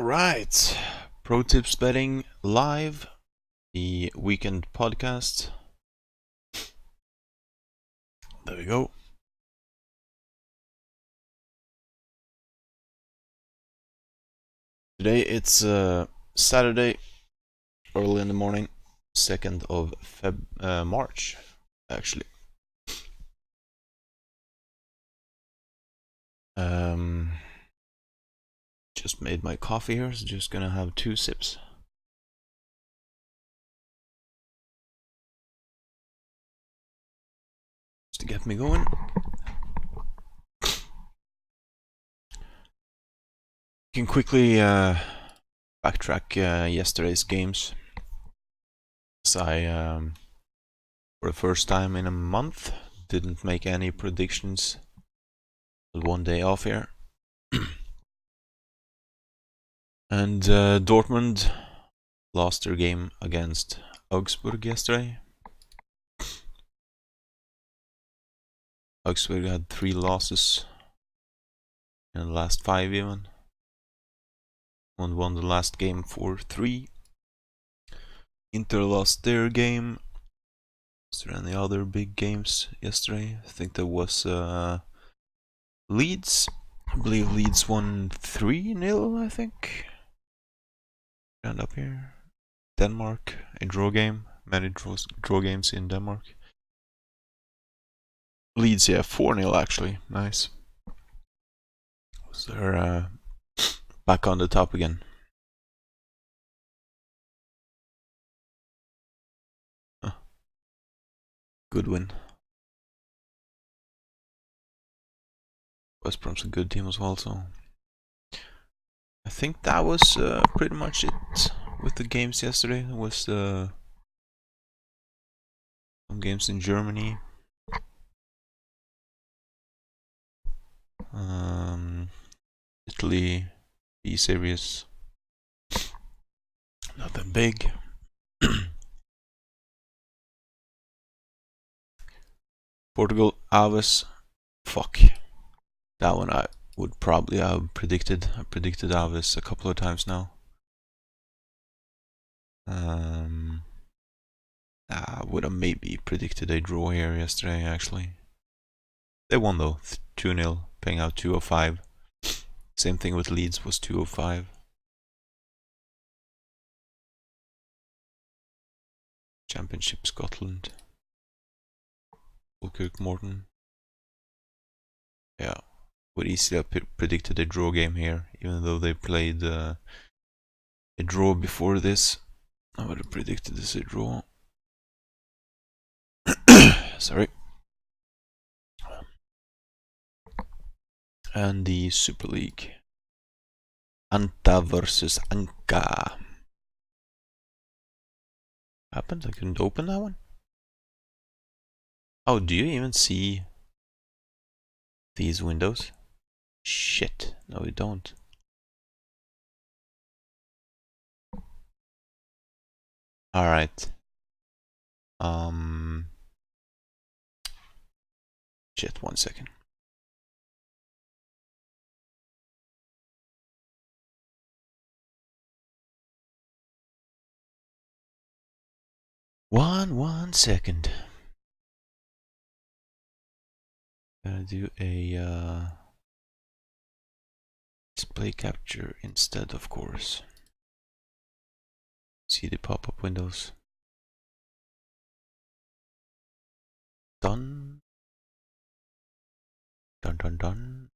Alright, Pro Tips Betting Live, the weekend podcast. There we go. Today it's Saturday, early in the morning, 2nd of March, actually. Just made my coffee here, so just gonna have 2 sips. Just to get me going. You can quickly backtrack yesterday's games. So I, for the first time in a month, didn't make any predictions. One day off here. And Dortmund lost their game against Augsburg yesterday. Augsburg had 3 losses in the last 5 even. And won the last game 4-3. Inter lost their game. Was there any other big games yesterday? I think there was Leeds. I believe Leeds won 3-0, I think. And up here. Denmark, a draw game. Many draw games in Denmark. Leeds, yeah, 4-0 actually. Nice. So they're back on the top again. Good win. West Brom's a good team as well, so I think that was pretty much it with the games yesterday. There was some games in Germany. Italy, B-Series. Nothing big. Portugal, Aves. Fuck. That one I would probably have predicted. I predicted Aves a couple of times now. I would have maybe predicted a draw here yesterday, actually. They won though, 2-0, paying out 205. Same thing with Leeds, was 205. Championship Scotland. Falkirk Morton. Yeah, would easily have predicted a draw game here, even though they played a draw before this. I would have predicted this a draw. Sorry. And the Super League. Anta versus Anka. Happened? I couldn't open that one? Oh, do you even see these windows? Shit, no you don't. Alright. Shit, 1 second. One second. Gotta do a display capture instead, of course. See the pop-up windows. Done. Done.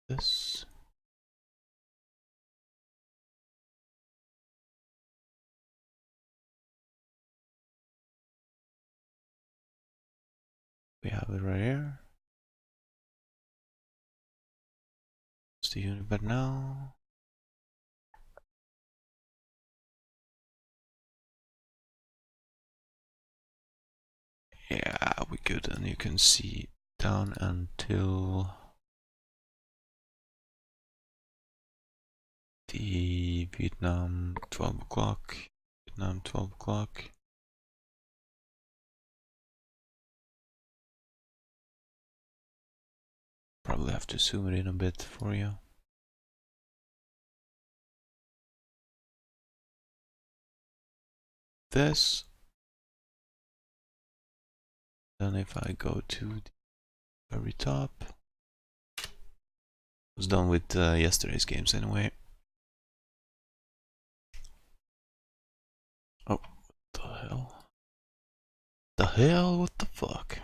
This. We have it right here. It's the Unibet now. Yeah, we good, and you can see down until the Vietnam 12 o'clock. Vietnam 12 o'clock. have to zoom it in a bit for you. This. Then if I go to the very top, I was done with yesterday's games anyway. Oh, what the hell? The hell? What the fuck?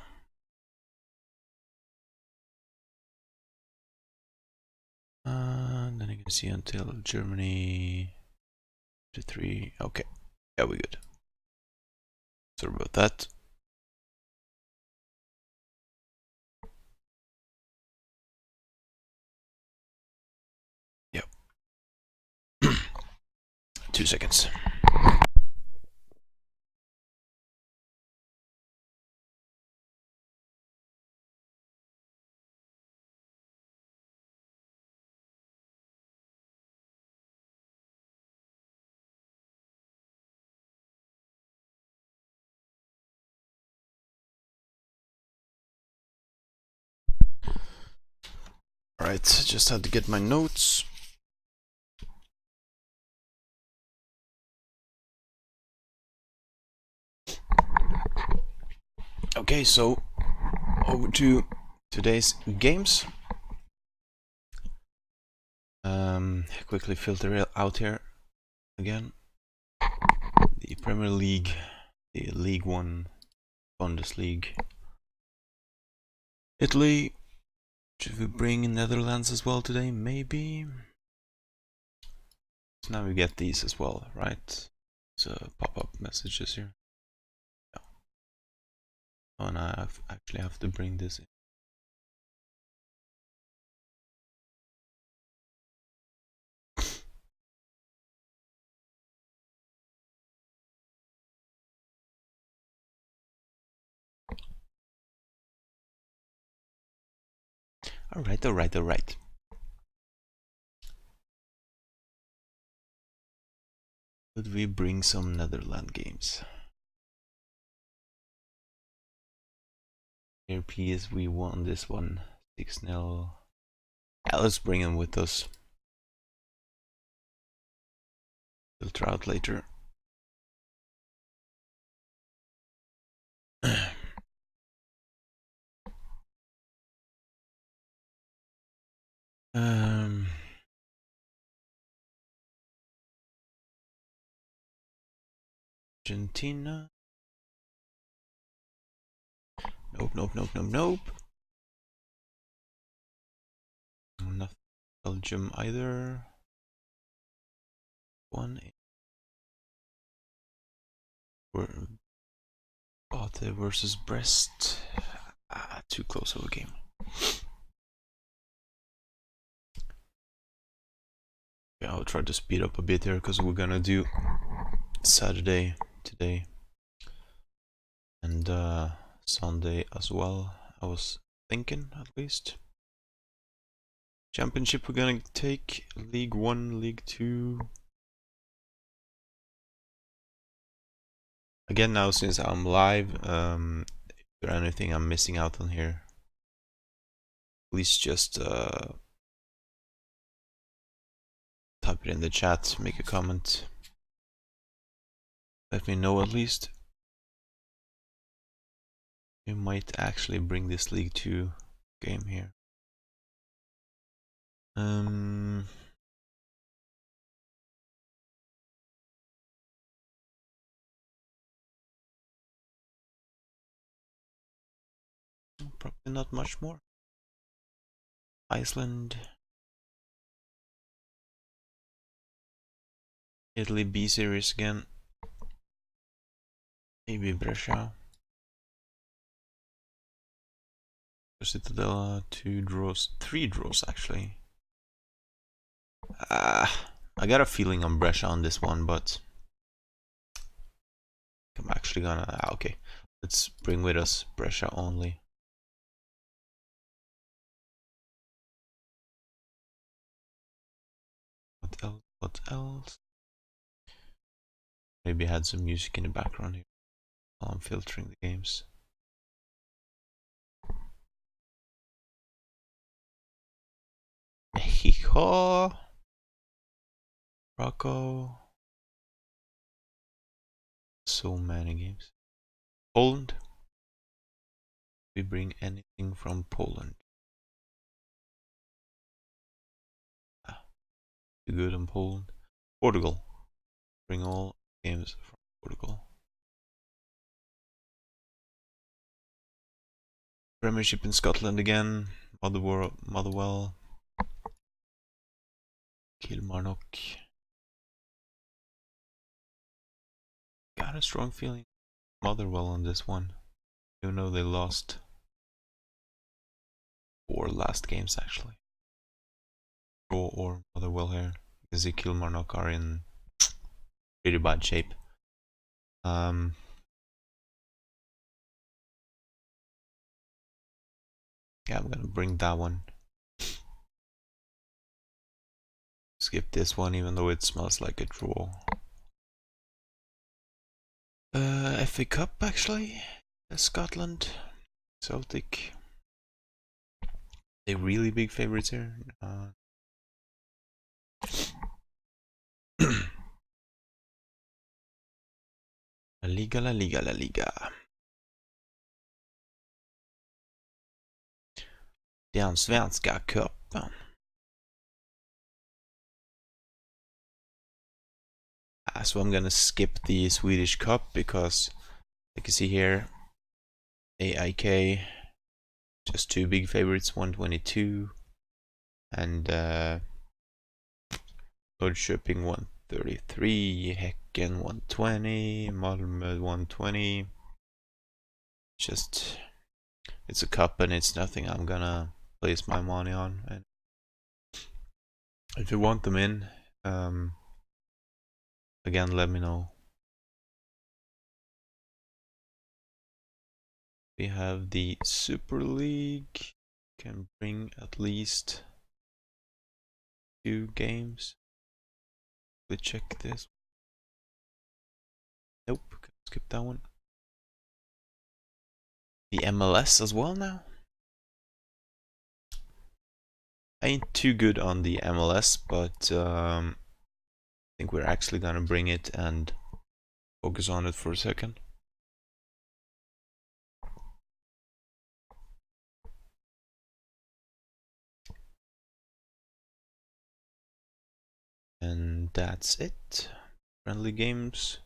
And then you can see until Germany to 3. Okay, yeah, we're good. Sorry about that. Yep. 2 seconds. Alright, just had to get my notes. Okay, so over to today's games. Quickly filter out here again. The Premier League, the League One, Bundesliga, Italy. Should we bring in Netherlands as well today? Maybe. So now we get these as well, right? So pop-up messages here. Yeah. Oh, and I actually have to bring this in. Alright. Could we bring some Netherlands games? Here, please, we won this one 6-0. Yeah, let's bring them with us. Filter out later. Argentina. Nope. Not Belgium either. One. Bate versus Brest. Too close of a game. Yeah, I'll try to speed up a bit here because we're gonna do Saturday today and Sunday as well. I was thinking, at least. Championship we're gonna take League 1, League 2. Again, now since I'm live, if there's anything I'm missing out on here, please just type it in the chat, make a comment. Let me know at least. We might actually bring this League 2 game here. Probably not much more. Iceland. Italy B series again. Maybe Brescia. Citadella, 2 draws, 3 draws actually. I got a feeling on Brescia on this one, but I'm actually gonna. Okay, let's bring with us Brescia only. What else? Maybe I had some music in the background here while I'm filtering the games. Morocco. So many games. Poland. We bring anything from Poland. Too good in Poland. Portugal. Bring all games from Portugal. Premiership in Scotland again. Motherwell. Kilmarnock. Got a strong feeling Motherwell on this one. Even though they lost 4 last games actually. Draw or Motherwell here. You can see Kilmarnock are in pretty bad shape. Yeah, I'm gonna bring that one. Skip this one even though it smells like a draw. FA Cup actually. Scotland. Celtic. They really big favorites here. La Liga. Den svenska cupen. So I'm gonna skip the Swedish Cup because you can see here AIK just 2 big favorites, 122 and Norrköping 133, Häcken 120, Malmö 120. Just it's a cup and it's nothing I'm gonna place my money on. And if you want them in, again let me know. We have the Super League. Can bring at least 2 games. Let's check this. Nope, skip that one. The MLS as well now. I ain't too good on the MLS, but I think we're actually gonna bring it and focus on it for a second. And that's it. Friendly games.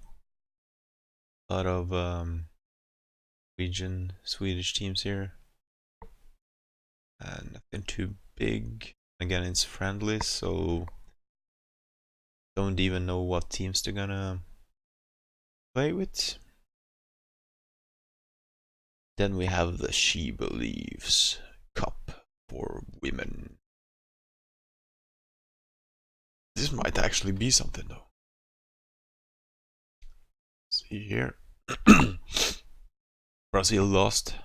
A lot of region Swedish teams here. And nothing too big. Again, it's friendly, so don't even know what teams they're gonna play with. Then we have the She Believes Cup for women. This might actually be something though. See here. Brazil lost.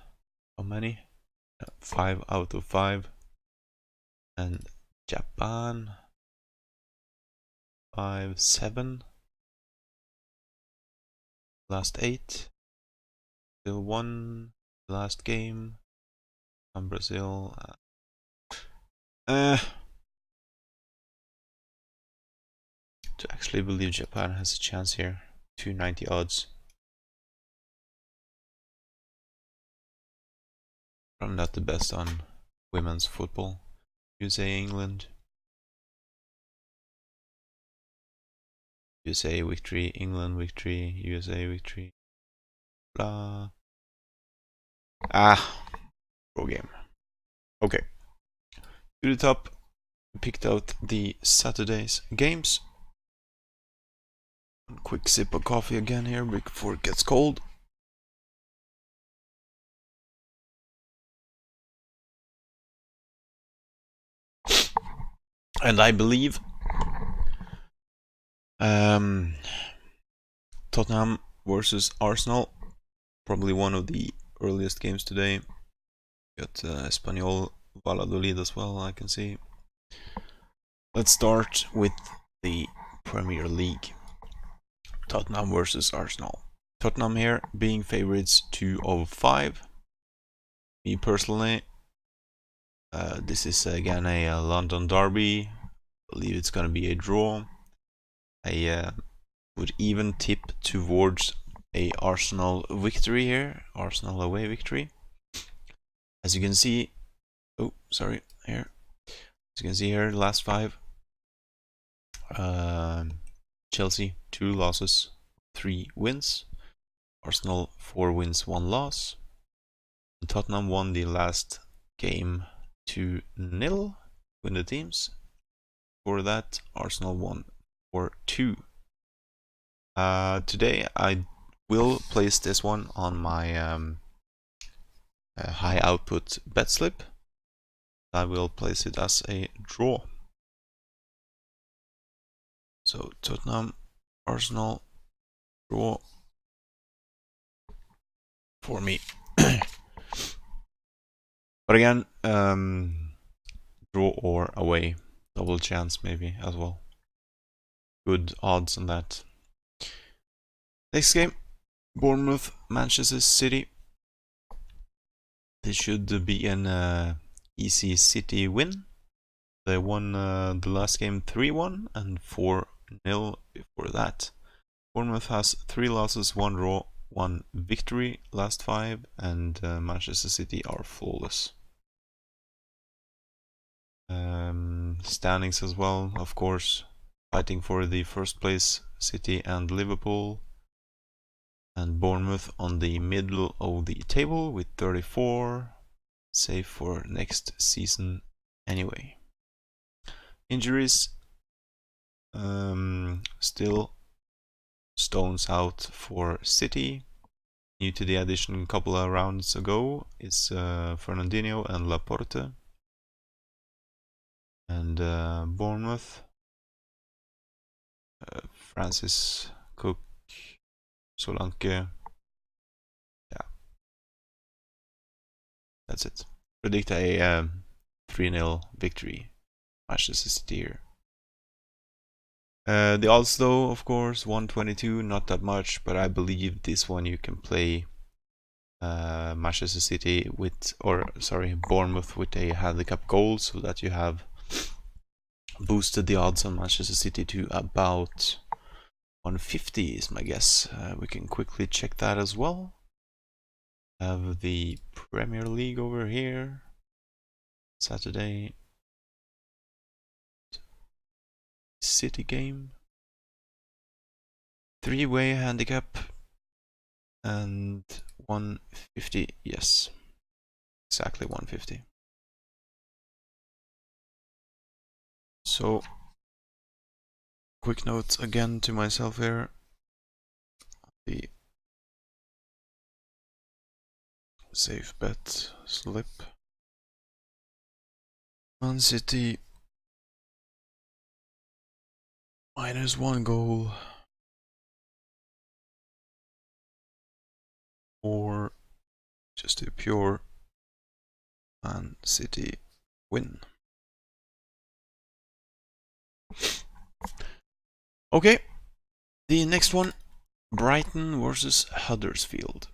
How many? 5 out of 5. And Japan 5-7. Last 8. Still won the last game. And Brazil. To actually believe Japan has a chance here. 290 odds. I'm not the best on women's football. USA, England. USA victory, England victory, USA victory. Blah. Pro game. Okay. To the top, we picked out the Saturday's games. Quick sip of coffee again here before it gets cold. And I believe Tottenham versus Arsenal, probably one of the earliest games today. Got Espanyol Valladolid as well, I can see. Let's start with the Premier League. Tottenham versus Arsenal. Tottenham here being favorites 2 of 5. Me personally, this is again a London derby. believe it's gonna be a draw. I would even tip towards a Arsenal victory here, Arsenal away victory. As you can see, oh sorry, here. As you can see here, last 5. Chelsea 2 losses, 3 wins. Arsenal 4 wins, 1 loss. And Tottenham won the last game 2-0. Win the teams. For that, Arsenal won 4-2. Today I will place this one on my high output bet slip. I will place it as a draw. So Tottenham, Arsenal, draw for me. But again, draw or away, double chance maybe as well. Good odds on that. Next game, Bournemouth, Manchester City. This should be an easy City win. They won the last game 3-1 and 4-0 before that. Bournemouth has 3 losses, 1 draw, 1 victory last 5, and Manchester City are flawless. Standings as well, of course, fighting for the first place, City and Liverpool. And Bournemouth on the middle of the table with 34, safe for next season anyway. Injuries, still Stones out for City. New to the addition a couple of rounds ago is Fernandinho and Laporte. And Bournemouth, Francis, Cook, Solanke. Yeah, that's it. Predict a 3-0 victory, Manchester City here. The odds though, of course, 122, not that much, but I believe this one you can play Manchester City with, Bournemouth with a handicap goal, so that you have boosted the odds on Manchester City to about 150 is my guess. We can quickly check that as well. Have the Premier League over here. Saturday. City game. 3-way handicap. And 150. Yes. Exactly 150. So, quick note again to myself here. The safe bet slip. Man City -1 goal, or just a pure Man City win. Okay, the next one, Brighton versus Huddersfield.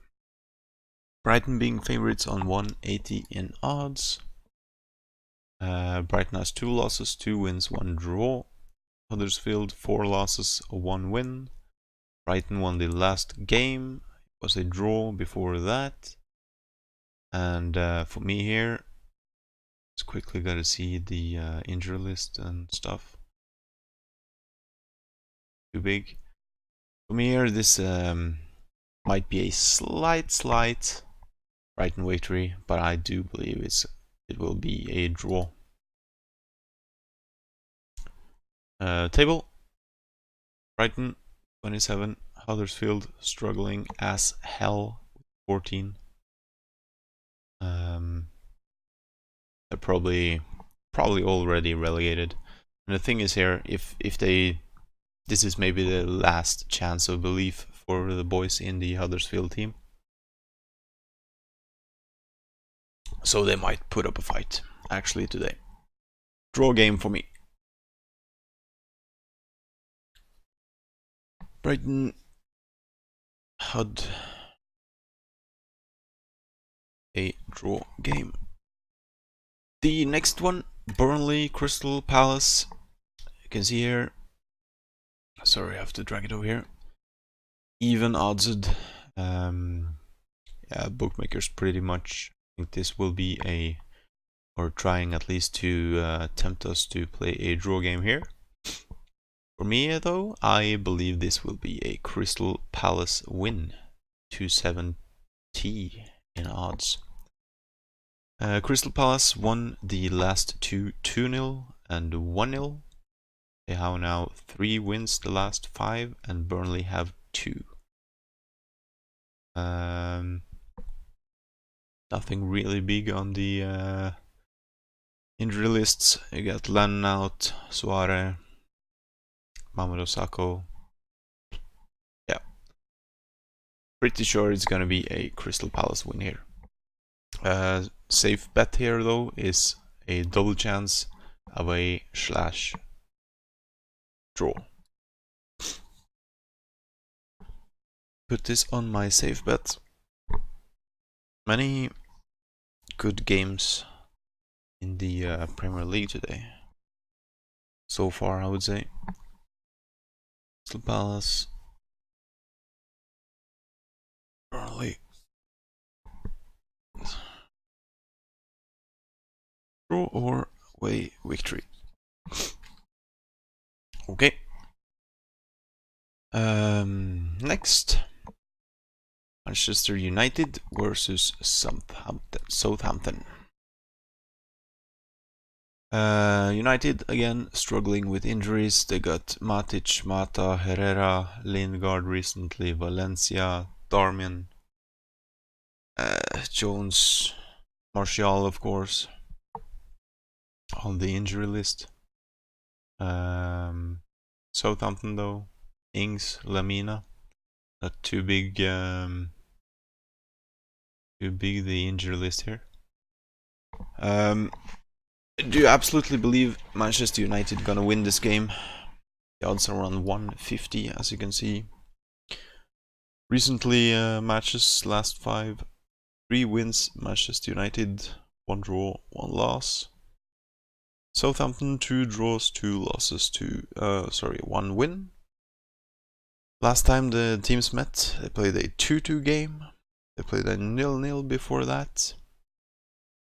Brighton being favorites on 180 in odds. Brighton has 2 losses, 2 wins, 1 draw. Huddersfield 4 losses, 1 win. Brighton won the last game. It was a draw before that. And for me here, just quickly gotta see the injury list and stuff. Too big. For me here, this might be a slight Brighton victory, but I do believe it will be a draw. Table. Brighton 27, Huddersfield struggling as hell, 14. They're probably already relegated. And the thing is here, if this is maybe the last chance of belief for the boys in the Huddersfield team. So they might put up a fight, actually, today. Draw game for me. Brighton, Hud, a draw game. The next one, Burnley, Crystal Palace. can see here, sorry, I have to drag it over here. Even oddsed. Yeah, bookmakers pretty much think this will be or trying at least to tempt us to play a draw game here. For me, though, I believe this will be a Crystal Palace win. 270 in odds. Crystal Palace won the last two 2-0 and 1-0. They have now 3 wins the last 5, and Burnley have 2. Nothing really big on the injury lists. You got Lennon out, Suarez, Mamadou Sakho. Yeah. Pretty sure it's gonna be a Crystal Palace win here. Safe bet here though is a double chance away/draw. Put this on my safe bet. Many good games in the Premier League today. So far, I would say. Crystal Palace, Burnley, draw or away victory. Okay. Next, Manchester United versus Southampton. United again struggling with injuries. They got Matic, Mata, Herrera, Lingard recently, Valencia, Darmian, Jones, Martial of course on the injury list. Southampton though, Ings, Lamina, not too big. The injury list here. Do you absolutely believe Manchester United gonna win this game? The odds are around 150, as you can see. Recently matches, last 5, 3 wins Manchester United, 1 draw, 1 loss. Southampton 2 draws, 2 losses, 1 win. Last time the teams met, they played a 2-2 game. They played a 0-0 before that.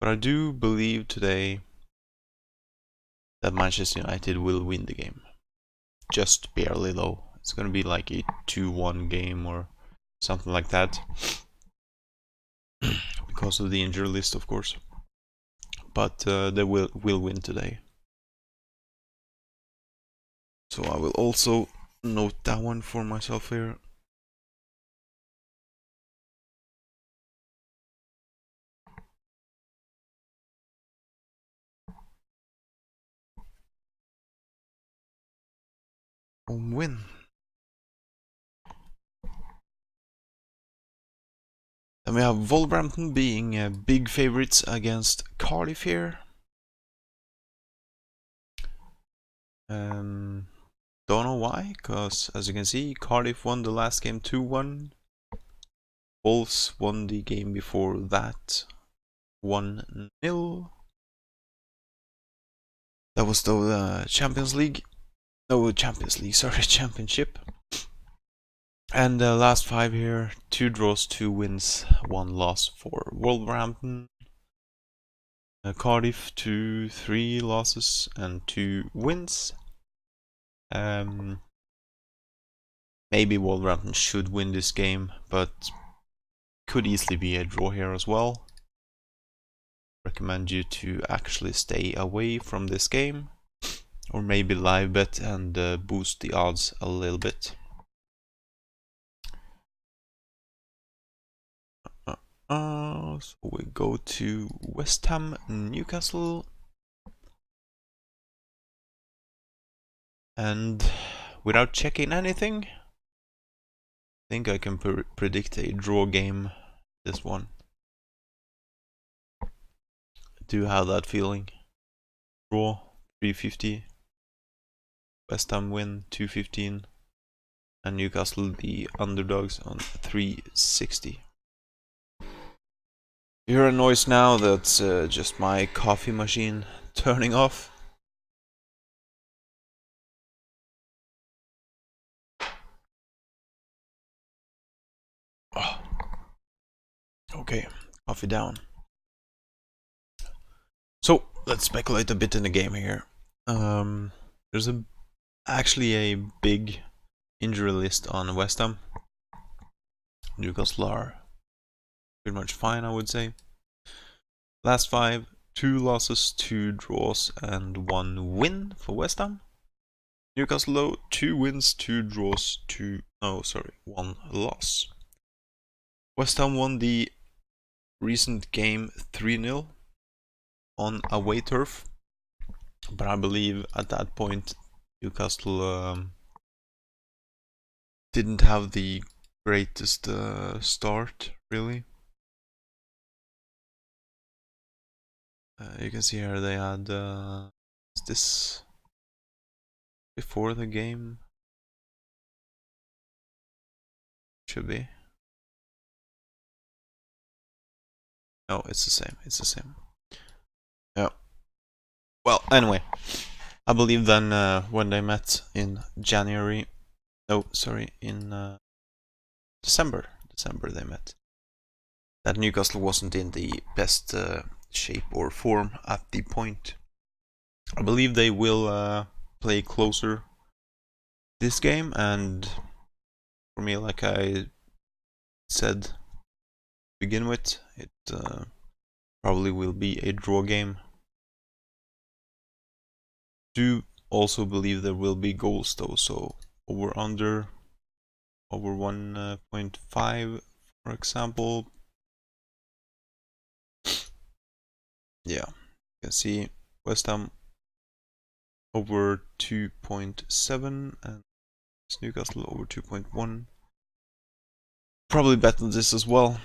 But I do believe today that Manchester United will win the game. Just barely though. It's gonna be like a 2-1 game or something like that. Because of the injury list, of course. But they will win today. So I will also note that one for myself here. Home win. Then we have Wolverhampton being big favorites against Cardiff here. Don't know why, because as you can see, Cardiff won the last game 2-1. Wolves won the game before that 1-0. That was the Champions League. No, Championship. And the last 5 here, 2 draws, 2 wins, 1 loss for Wolverhampton. Cardiff 2, 3 losses and 2 wins. Maybe Wolverhampton should win this game, but could easily be a draw here as well. Recommend you to actually stay away from this game, or maybe live bet and boost the odds a little bit. So we go to West Ham, Newcastle, and without checking anything, I think I can predict a draw game. This one. I do have that feeling. Draw 350, West Ham win 215, and Newcastle the underdogs on 360. You hear a noise now, that's just my coffee machine turning off. Okay, coffee down. So let's speculate a bit in the game here. There's actually a big injury list on West Ham. Newcastle are pretty much fine, I would say. Last 5, 2 losses, 2 draws, and 1 win for West Ham. Newcastle though, 2 wins, 2 draws, 1 loss. West Ham won the recent game 3-0 on away turf, but I believe at that point Newcastle didn't have the greatest start, really. You can see here they had is this before the game? Should be. No, it's the same. It's the same. Yeah. Well, anyway, I believe then when they met in January, no, sorry, in December they met, that Newcastle wasn't in the best shape or form at the point. I believe they will play closer this game, and for me, like I said to begin with, it probably will be a draw game. Do also believe there will be goals though, so over 1.5 for example. Yeah, you can see West Ham over 2.7 and Newcastle over 2.1. Probably bet on this as well.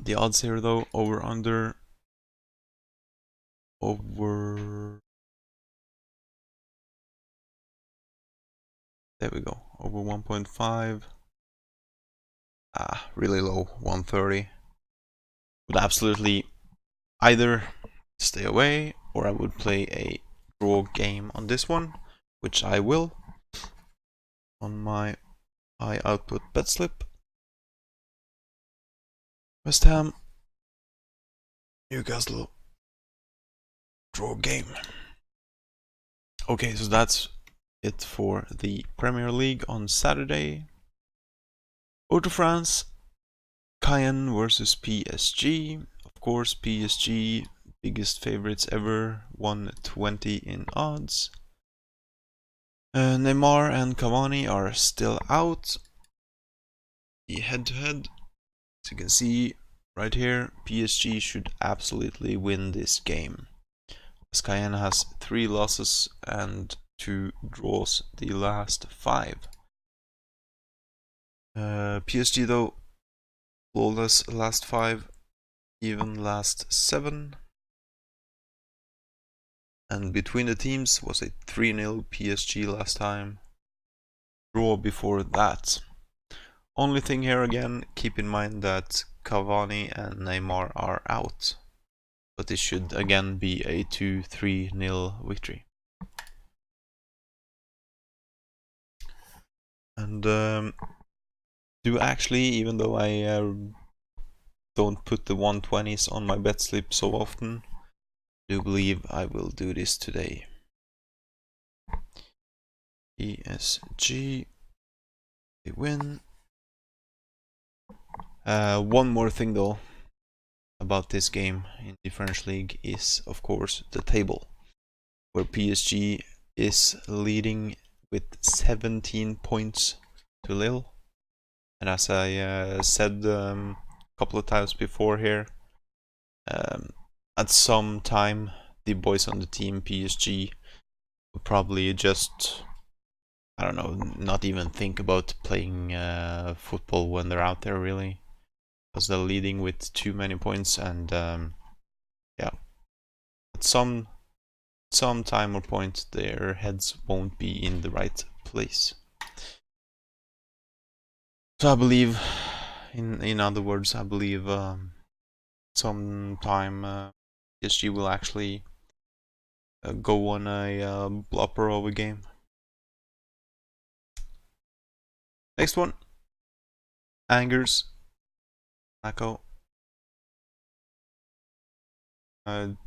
The odds here though, over there we go, over 1.5. Really low, 130. Would absolutely either stay away or I would play a draw game on this one, which I will on my high output bet slip. West Ham, Newcastle, draw game. Okay, so that's it for the Premier League on Saturday. Over to France, Cayenne versus PSG. Of course, PSG, biggest favorites ever, 120 in odds. Neymar and Cavani are still out. The head-to-head, as you can see right here, PSG should absolutely win this game, as Cayenne has 3 losses and 2 draws the last 5. PSG though, flawless last 5, even last 7. And between the teams was a 3-0 PSG last time. Draw before that. Only thing here again, keep in mind that Cavani and Neymar are out. But this should again be a 2-3-0 victory. And do actually, even though I don't put the 120s on my bet slip so often, do believe I will do this today. PSG, they win. One more thing though about this game in the French league is of course the table, where PSG is leading with 17 points to Lille. And as I said a couple of times before here, at some time the boys on the team PSG will probably just, I don't know, not even think about playing football when they're out there really, because they're leading with too many points, and yeah, at some time or point their heads won't be in the right place. So I believe, in other words, I believe sometime PSG will actually go on a blopper of a game. Next one, Angers Monaco.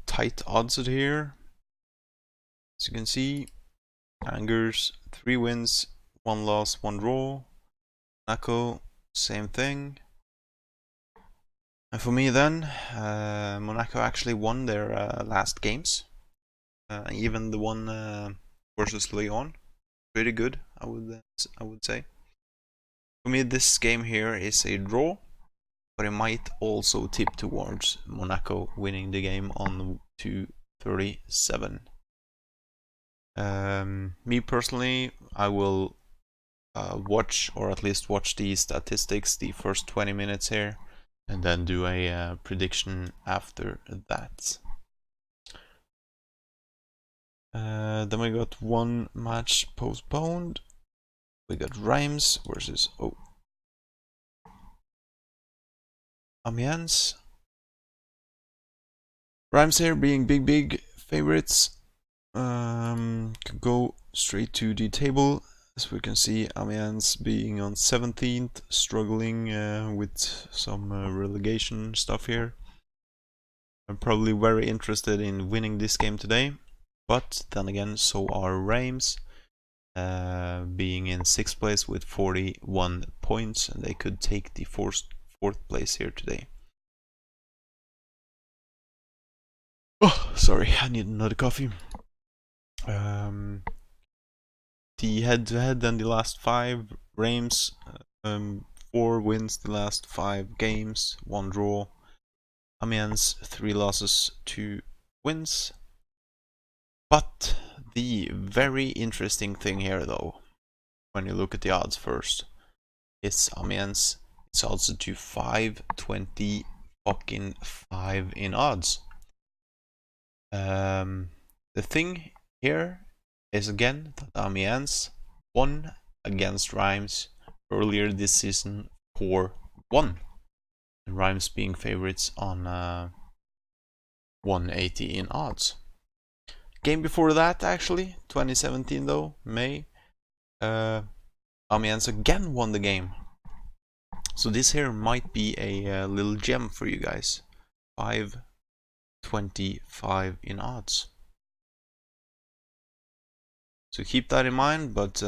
Tight odds here. As you can see, Angers 3 wins, 1 loss, 1 draw. Monaco, same thing. And for me then, Monaco actually won their last games. Even the one versus Lyon. Pretty good, I would say. For me, this game here is a draw, but it might also tip towards Monaco winning the game on 2:37. Me personally, I will watch, or at least watch the statistics the first 20 minutes here, and then do a prediction after that. Then we got one match postponed. We got Reims versus Amiens. Reims here being big favorites. Could go straight to the table. As we can see, Amiens being on 17th, struggling with some relegation stuff here. I'm probably very interested in winning this game today, but then again, so are Reims, being in 6th place with 41 points, and they could take the fourth place here today. Oh, sorry, I need another coffee. The head-to-head and the last 5, Reims 4 wins the last 5 games, 1 draw. Amiens 3 losses, 2 wins. But the very interesting thing here though, when you look at the odds first, is Amiens. It's also to 5.20 fucking 5 in odds. The thing here is again that Amiens won against Reims earlier this season 4-1. And Reims being favorites on 180 in odds. Game before that, actually, 2017 though, May, Amiens again won the game. So this here might be a little gem for you guys. 5.25 in odds. So keep that in mind, but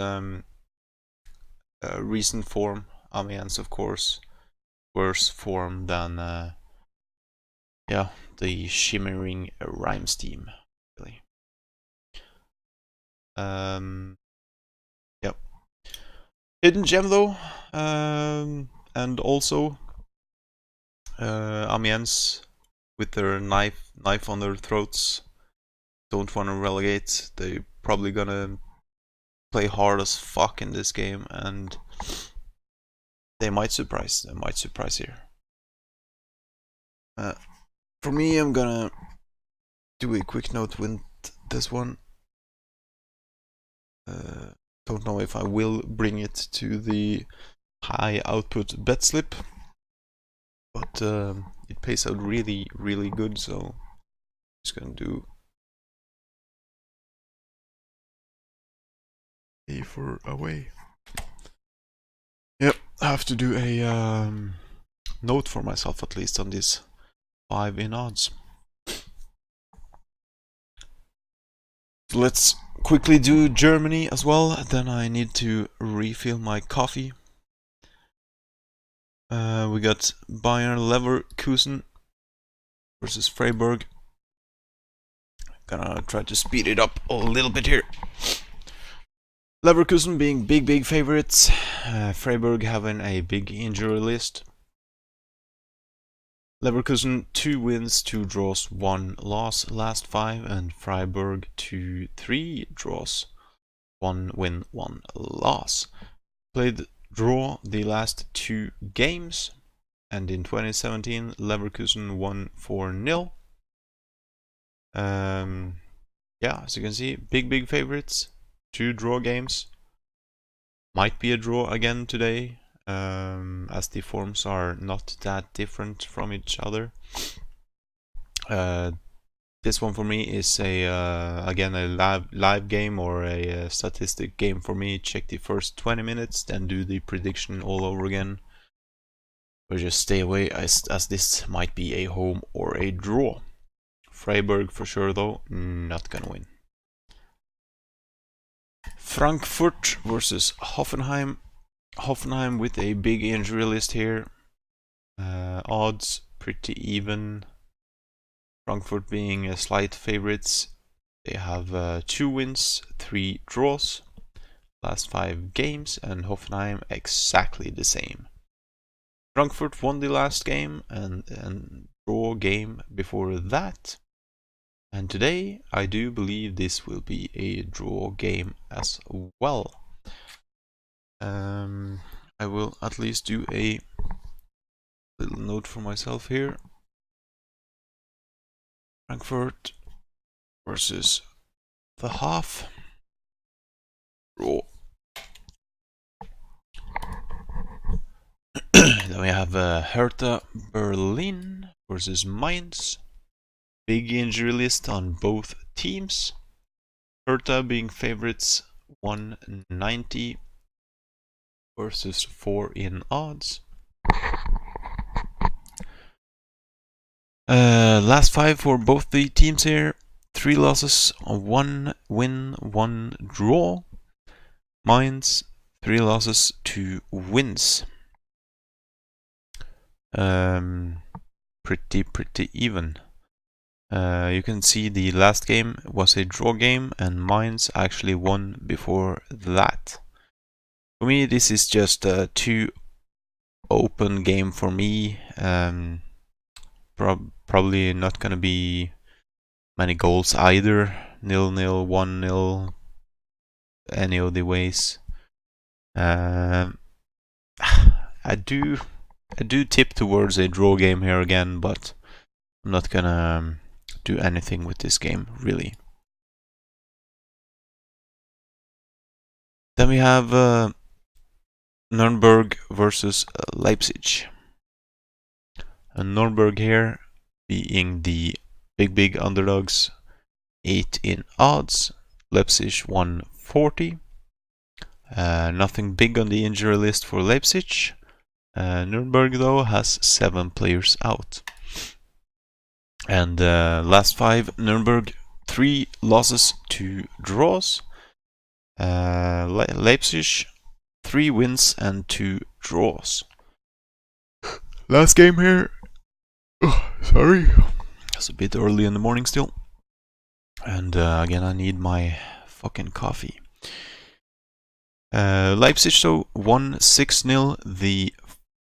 recent form, Amiens of course, worse form than yeah, the shimmering Reims team, really. Yep. Hidden gem though, and also Amiens with their knife on their throats don't want to relegate. They probably gonna play hard as fuck in this game, and they might surprise. They might surprise here. For me, I'm gonna do a quick note with this one. Don't know if I will bring it to the high output bet slip, but it pays out really good, so I'm just gonna do A for away. Yep, I have to do a note for myself at least on this 5 in odds. So let's quickly do Germany as well, then I need to refill my coffee. We got Bayern Leverkusen versus Freiburg. Gonna try to speed it up a little bit here. Leverkusen being big favorites. Freiburg having a big injury list. Leverkusen 2 wins, 2 draws, 1 loss last 5, and Freiburg 3 draws, 1 win, 1 loss. Played draw the last 2 games, and in 2017 Leverkusen won 4-0. Yeah, as you can see, big favorites. 2 draw games. Might be a draw again today, as the forms are not that different from each other. This one for me is a again a live game or a statistic game for me. Check the first 20 minutes, then do the prediction all over again. or just stay away as this might be a home or a draw. Freiburg for sure though, not gonna win. Frankfurt versus Hoffenheim. Hoffenheim with a big injury list here. Odds pretty even. Frankfurt being slight favorites. They have 2 wins, 3 draws, last 5 games, and Hoffenheim exactly the same. Frankfurt won the last game and draw game before that. And today I do believe this will be a draw game as well. I will at least do a little note for myself here. Frankfurt versus the half. Draw. Then we have Hertha Berlin versus Mainz. Big injury list on both teams. Hertha being favorites 190 versus 4 in odds. Last 5 for both the teams here. 3 losses, 1 win, 1 draw. Mainz 3 losses, 2 wins. Pretty even. You can see the last game was a draw game and Mainz actually won before that. For me, this is just a too open game for me. Probably not gonna be many goals either. 0-0, 1-0, any of the ways. I do tip towards a draw game here again, but I'm not gonna do anything with this game really. Then we have Nuremberg versus Leipzig. And Nuremberg here being the big underdogs, 8 in odds. Leipzig 140. Nothing big on the injury list for Leipzig. Nuremberg though has 7 players out. And last 5, Nuremberg 3 losses, 2 draws. Leipzig 3 wins and 2 draws. Last game here. Oh, sorry, it's a bit early in the morning still. And again, I need my fucking coffee. Leipzig so won 6-0 the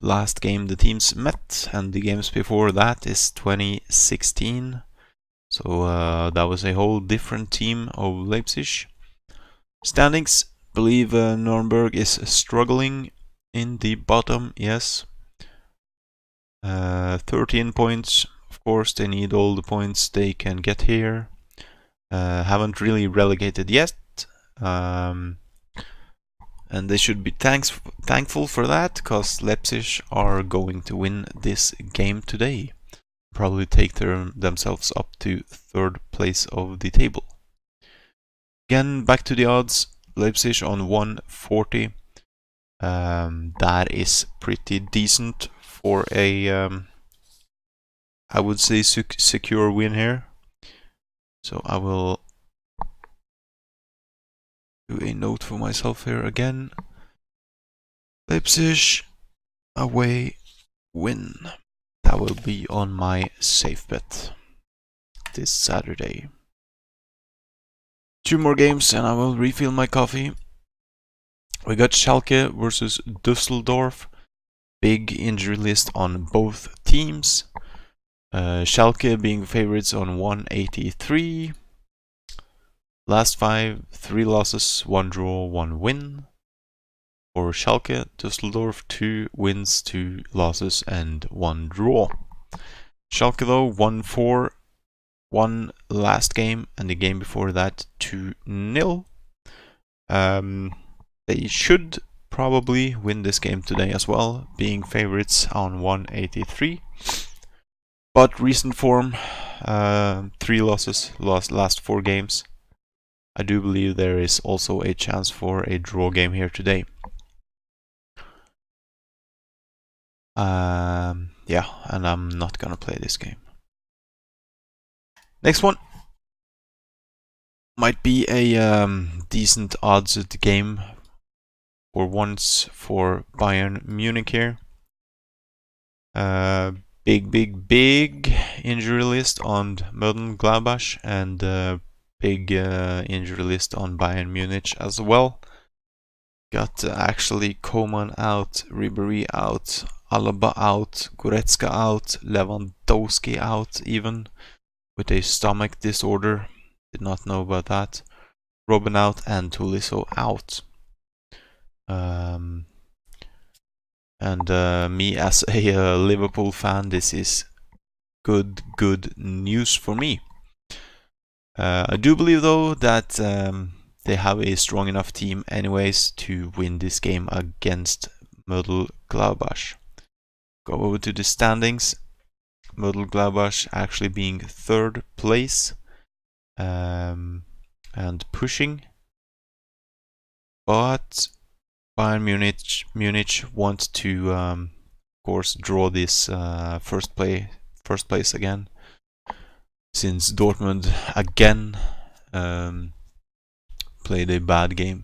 last game the teams met, and the games before that is 2016. So that was a whole different team of Leipzig. Standings, believe Nuremberg is struggling in the bottom, yes. 13 points, of course they need all the points they can get here. Haven't really relegated yet. And they should be thankful for that, because Leipzig are going to win this game today. Probably take themselves up to 3rd place of the table. Again, back to the odds. Leipzig on 140. That is pretty decent for a, I would say, secure win here. So I will do a note for myself here again. Leipzig away win. That will be on my safe bet this Saturday. 2 more games and I will refill my coffee. We got Schalke versus Düsseldorf. Big injury list on both teams. Schalke being favorites on 183. Last 5, 3 losses, 1 draw, 1 win. For Schalke, Düsseldorf 2 wins, 2 losses and 1 draw. Schalke though 1-4, won last game and the game before that 2-0. They should probably win this game today as well, being favorites on 183. But recent form, 3 losses, last 4 games. I do believe there is also a chance for a draw game here today. Yeah, and I'm not gonna play this game. Next one might be a decent odds game for once for Bayern Munich here. Big injury list on Mönchengladbach and big injury list on Bayern Munich as well. Got actually Coman out, Ribéry out, Alaba out, Goretzka out, Lewandowski out even with a stomach disorder. Did not know about that. Robben out and Tolisso out. Me as a Liverpool fan, this is good news for me. I do believe though that they have a strong enough team anyways to win this game against Mönchengladbach. Go over to the standings. Mönchengladbach actually being third place and pushing, but Bayern Munich want to, of course, draw this first place again, since Dortmund again played a bad game.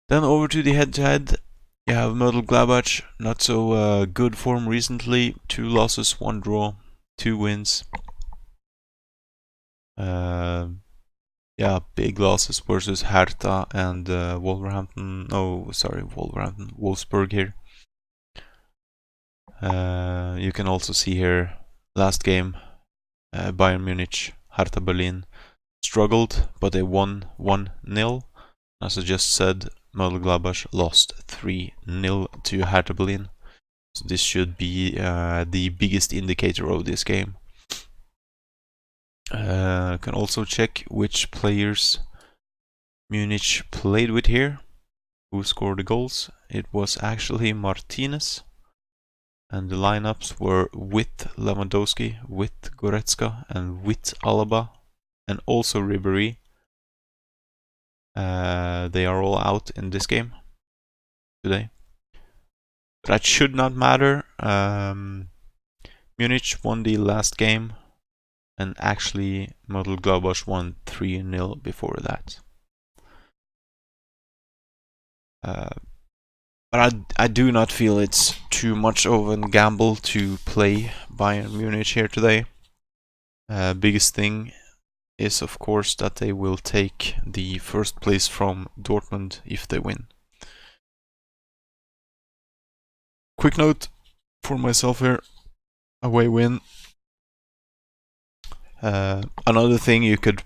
Then over to the head-to-head. You have Mönchengladbach, not so good form recently. 2 losses, 1 draw, 2 wins. Yeah, big losses versus Hertha and Wolverhampton. Oh, sorry, Wolfsburg here. You can also see here, last game, Bayern Munich, Hertha Berlin struggled, but they won 1-0. As I just said, Mönchengladbach lost 3-0 to Hertha Berlin. So this should be the biggest indicator of this game. Can also check which players Munich played with here, who scored the goals. It was actually Martinez, and the lineups were with Lewandowski, with Goretzka, and with Alaba, and also Ribéry. They are all out in this game today. That should not matter. Munich won the last game, and actually Mönchengladbach won 3-0 before that. But I do not feel it's too much of a gamble to play Bayern Munich here today. Biggest thing is of course that they will take the first place from Dortmund if they win. Quick note for myself here, away win. Another thing, you could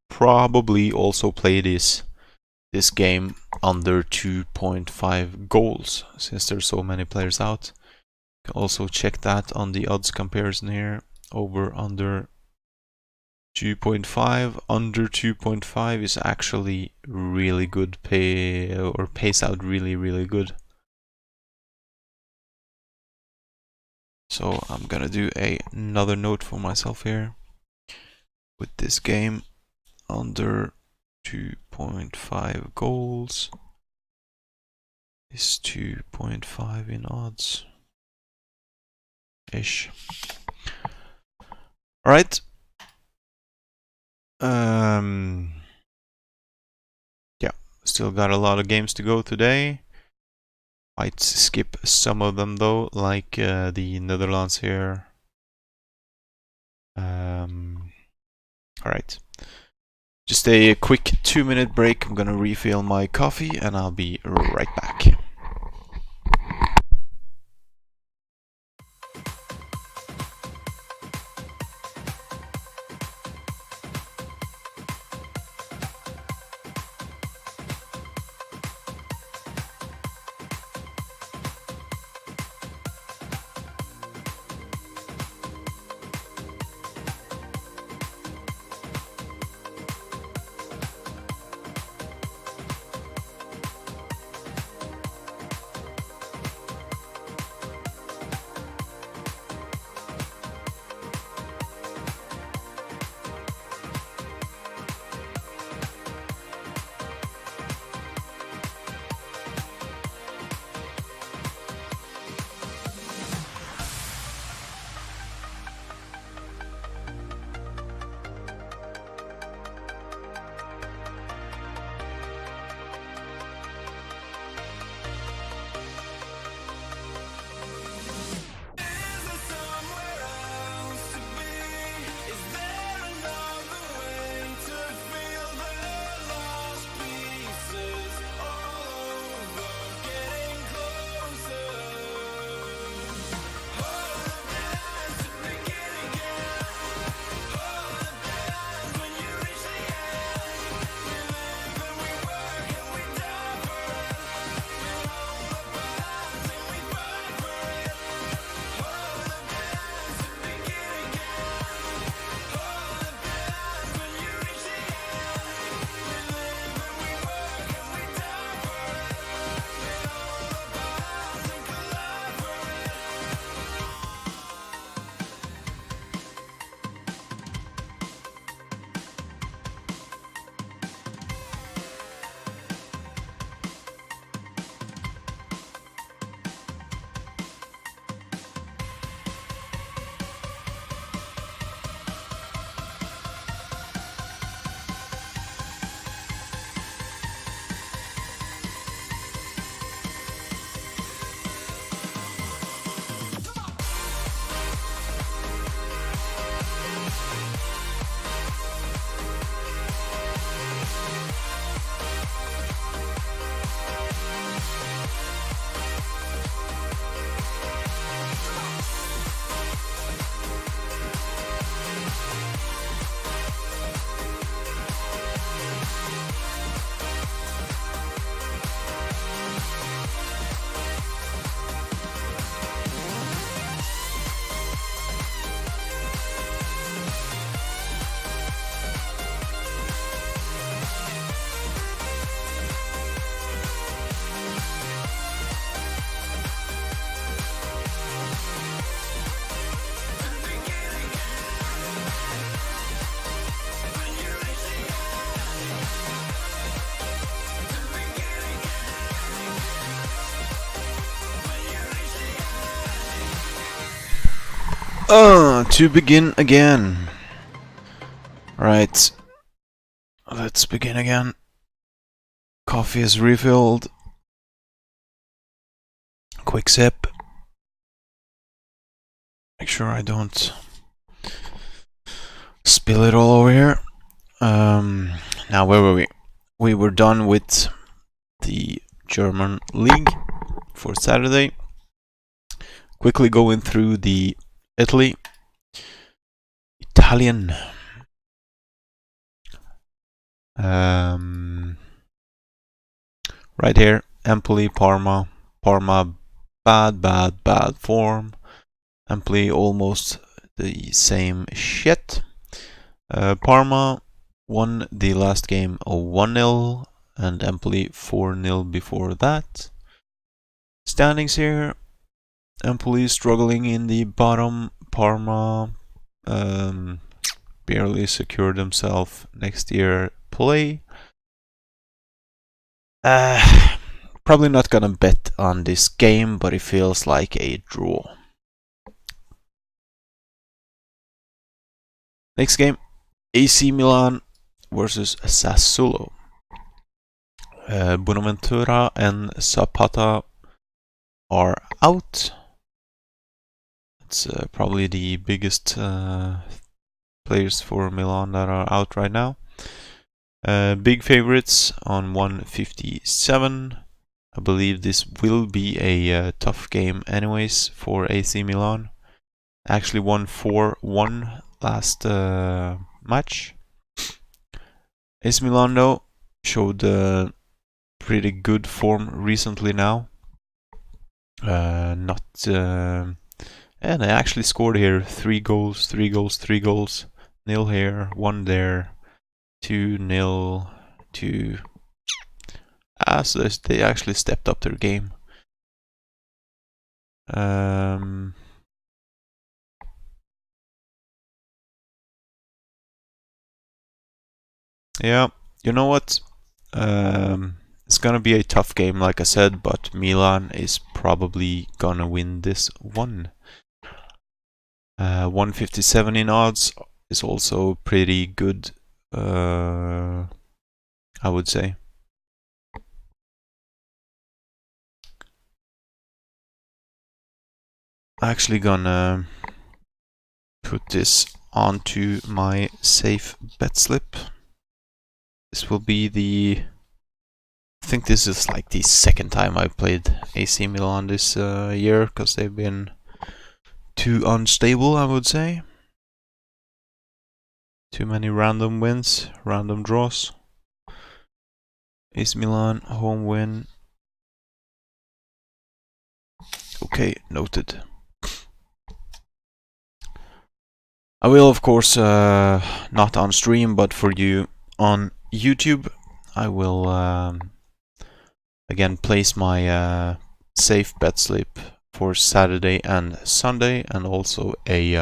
probably also play this game under 2.5 goals, since there's so many players out. You can also check that on the odds comparison here. Over under 2.5. Under 2.5 is actually really good pays out really good. So I'm gonna do another note for myself here. With this game, under 2.5 goals is 2.5 in odds ish. All right. Yeah, still got a lot of games to go today. Might skip some of them though, like the Netherlands here. Alright. Just a quick 2-minute break. I'm gonna refill my coffee and I'll be right back. To begin again. Right. Let's begin again. Coffee is refilled. Quick sip. Make sure I don't spill it all over here. Now, where were we? We were done with the German league for Saturday. Quickly going through the Italian. Right here, Empoli, Parma. Parma, bad form. Empoli, almost the same shit. Parma won the last game 1-0 and Empoli 4-0 before that. Standings here, Empoli struggling in the bottom. Parma barely secured himself next year play. Probably not gonna bet on this game, but it feels like a draw. Next game, AC Milan versus Sassuolo. Bonaventura and Zapata are out. It's probably the biggest players for Milan that are out right now. Big favorites on 157. I believe this will be a tough game anyways for AC Milan. Actually won 4-1 last match. AC Milan though showed pretty good form recently now. And they actually scored here 3 goals, 3 goals, 3 goals. 0 here, 1 there, 2-0, 2. So they actually stepped up their game. Yeah, you know what? It's gonna be a tough game, like I said, but Milan is probably gonna win this one. 157 in odds is also pretty good, I would say. Actually gonna put this onto my safe bet slip. This will be I think this is like the second time I've played AC Milan this year, because they've been too unstable, I would say. Too many random wins, random draws. AC Milan, home win. Okay, noted. I will, of course, not on stream, but for you on YouTube, I will again place my safe bet slip for Saturday and Sunday, and also a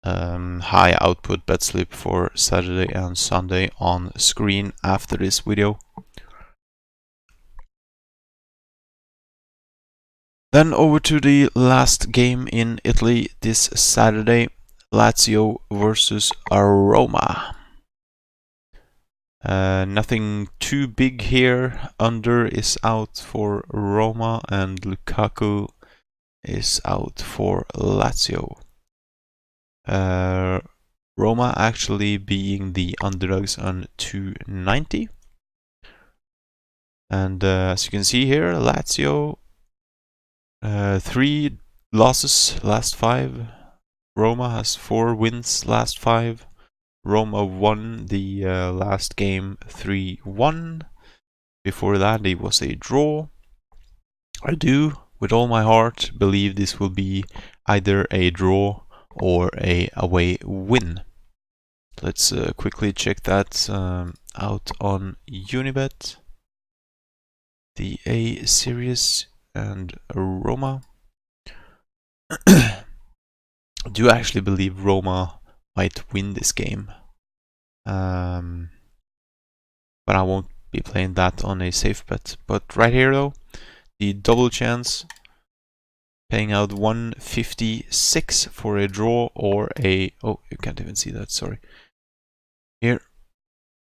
high output bet slip for Saturday and Sunday on screen after this video. Then over to the last game in Italy this Saturday, Lazio versus Roma. Nothing too big here. Under is out for Roma and Lukaku is out for Lazio. Roma actually being the underdogs on 290. And as you can see here, Lazio 3 losses last 5. Roma has 4 wins last 5. Roma won the last game 3-1. Before that it was a draw. I do, with all my heart, believe this will be either a draw or a away win. Let's quickly check that out on Unibet. The A series and Roma. I do actually believe Roma might win this game, but I won't be playing that on a safe bet. But right here though, the double chance paying out 156 for a draw or a... Oh, you can't even see that, sorry. Here,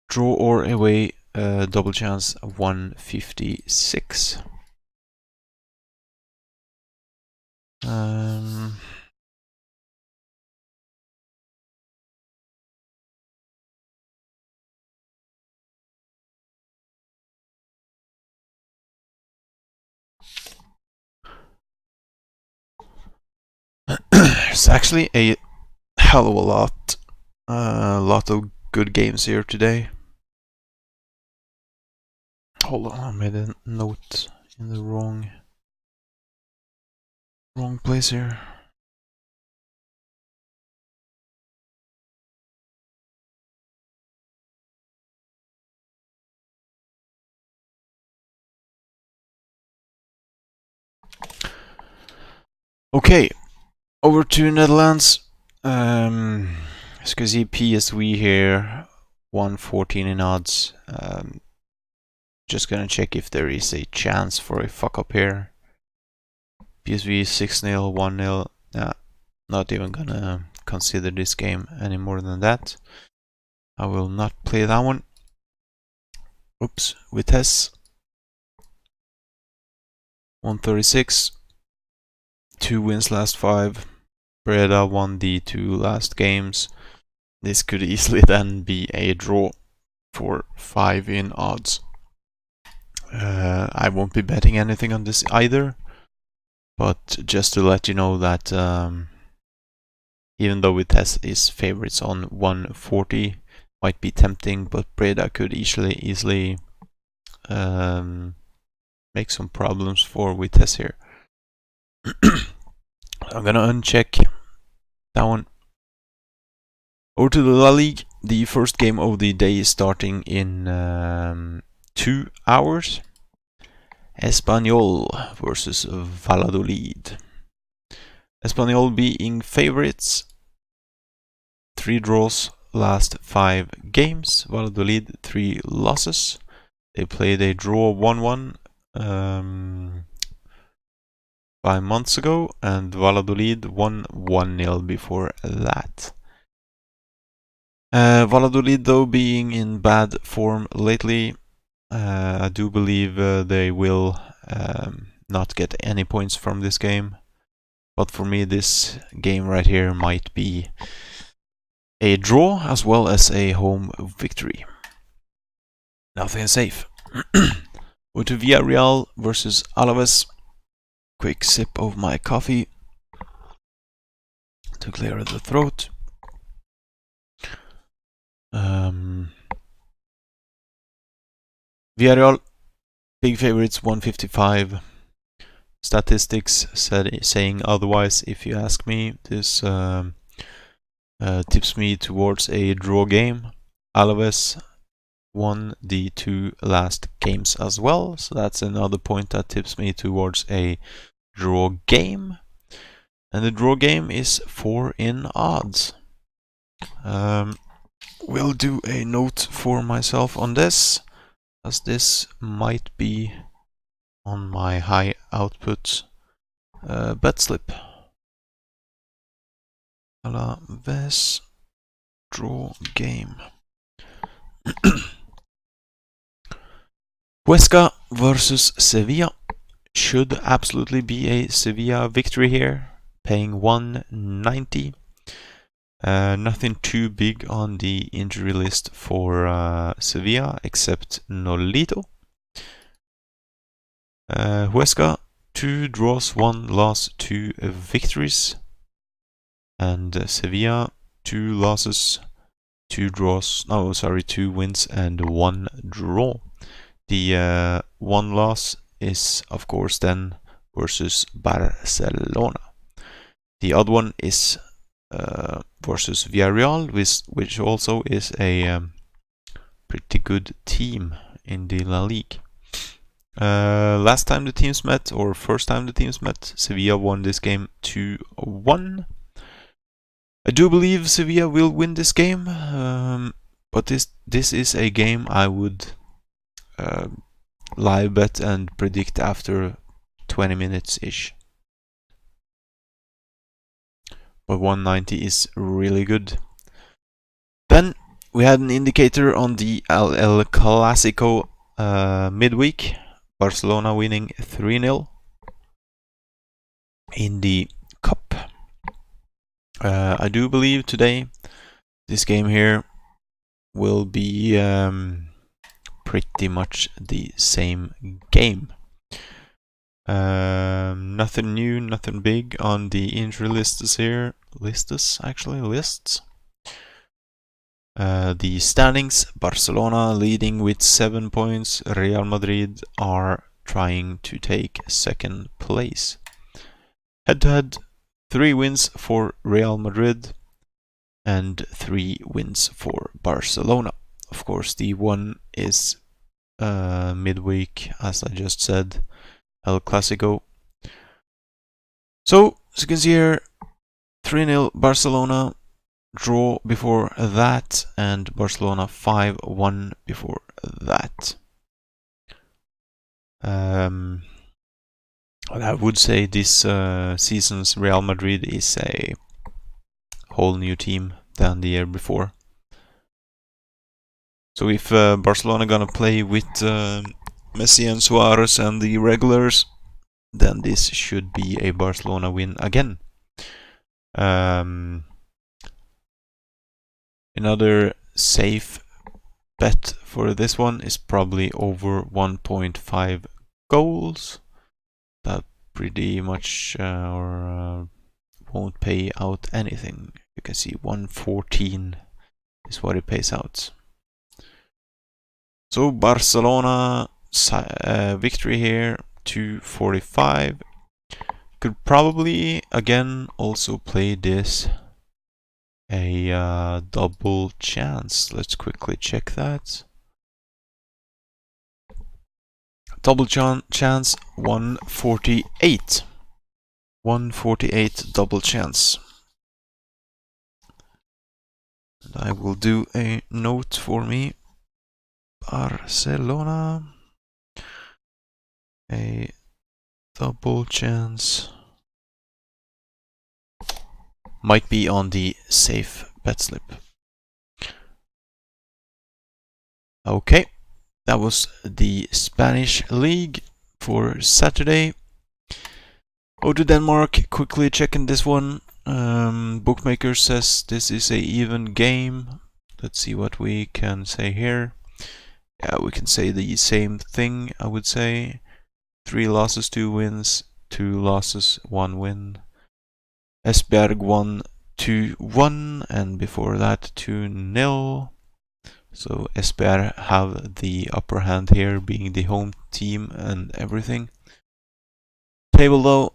draw or away, double chance 156. There's actually a hell of a lot of good games here today. Hold on, I made a note in the wrong place here. Okay, over to Netherlands. As you can see, PSV here, 114 in odds. Just gonna check if there is a chance for a fuck up here. PSV 6-0, 1-0. Nah, not even gonna consider this game any more than that. I will not play that one. Oops, Vitesse 136. 2 wins last 5. Breda won the 2 last games. This could easily then be a draw for 5 in odds. I won't be betting anything on this either, but just to let you know that even though Vitesse is favorites on 140, might be tempting, but Breda could easily make some problems for Vitesse here. I'm gonna uncheck that one. Over to the La Ligue. The first game of the day is starting in 2 hours. Espanyol versus Valladolid. Espanyol being favorites. 3 draws last 5 games. Valladolid 3 losses. They played a draw 1-1 5 months ago, and Valladolid won 1-0 before that. Valladolid, though, being in bad form lately, I do believe they will not get any points from this game. But for me, this game right here might be a draw as well as a home victory. Nothing is safe. Go to Villarreal versus Alaves. Quick sip of my coffee to clear the throat. Villarreal, big favorites, 155. Statistics saying otherwise, if you ask me. This tips me towards a draw game. Alaves won the 2 last games as well, so that's another point that tips me towards a draw game. And the draw game is 4 in odds. Will do a note for myself on this, as this might be on my high output bet slip. Alaves draw game. Huesca versus Sevilla. Should absolutely be a Sevilla victory here, paying 190. Nothing too big on the injury list for Sevilla except Nolito. Huesca, 2 draws, 1 loss, 2 victories. And Sevilla, 2 losses, 2 draws, 2 wins and 1 draw. The 1 loss is, of course, then versus Barcelona. The other one is versus Villarreal, which also is a pretty good team in the La Ligue. Last time the teams met, or first time the teams met, Sevilla won this game 2-1. I do believe Sevilla will win this game, but this is a game I would live bet and predict after 20 minutes ish. but 190 is really good. Then we had an indicator on the El Clasico midweek. Barcelona winning 3-0 in the cup. I do believe today this game here will be pretty much the same game. Nothing new, nothing big on the injury lists here. Lists. The standings: Barcelona leading with 7 points. Real Madrid are trying to take second place. Head-to-head, 3 wins for Real Madrid and 3 wins for Barcelona. Of course, the one is midweek, as I just said, El Clasico. So, as you can see here, 3-0 Barcelona, draw before that, and Barcelona 5-1 before that. I would say this season's Real Madrid is a whole new team than the year before. So if Barcelona gonna play with Messi and Suarez and the regulars, then this should be a Barcelona win again. Another safe bet for this one is probably over 1.5 goals. That pretty much won't pay out anything. You can see 114 is what it pays out. So Barcelona victory here, 245. Could probably again also play this a double chance. Let's quickly check that. Double chance 148. 148 double chance. And I will do a note for me. Barcelona. A double chance. Might be on the safe bet slip. Okay, that was the Spanish League for Saturday. Go to Denmark, quickly checking this one. Bookmaker says this is a even game. Let's see what we can say here. Yeah, we can say the same thing, I would say. 3 losses, 2 wins, 2 losses, 1 win. Esbjerg won 2-1, and before that 2-0. So Esbjerg have the upper hand here, being the home team and everything. Table though,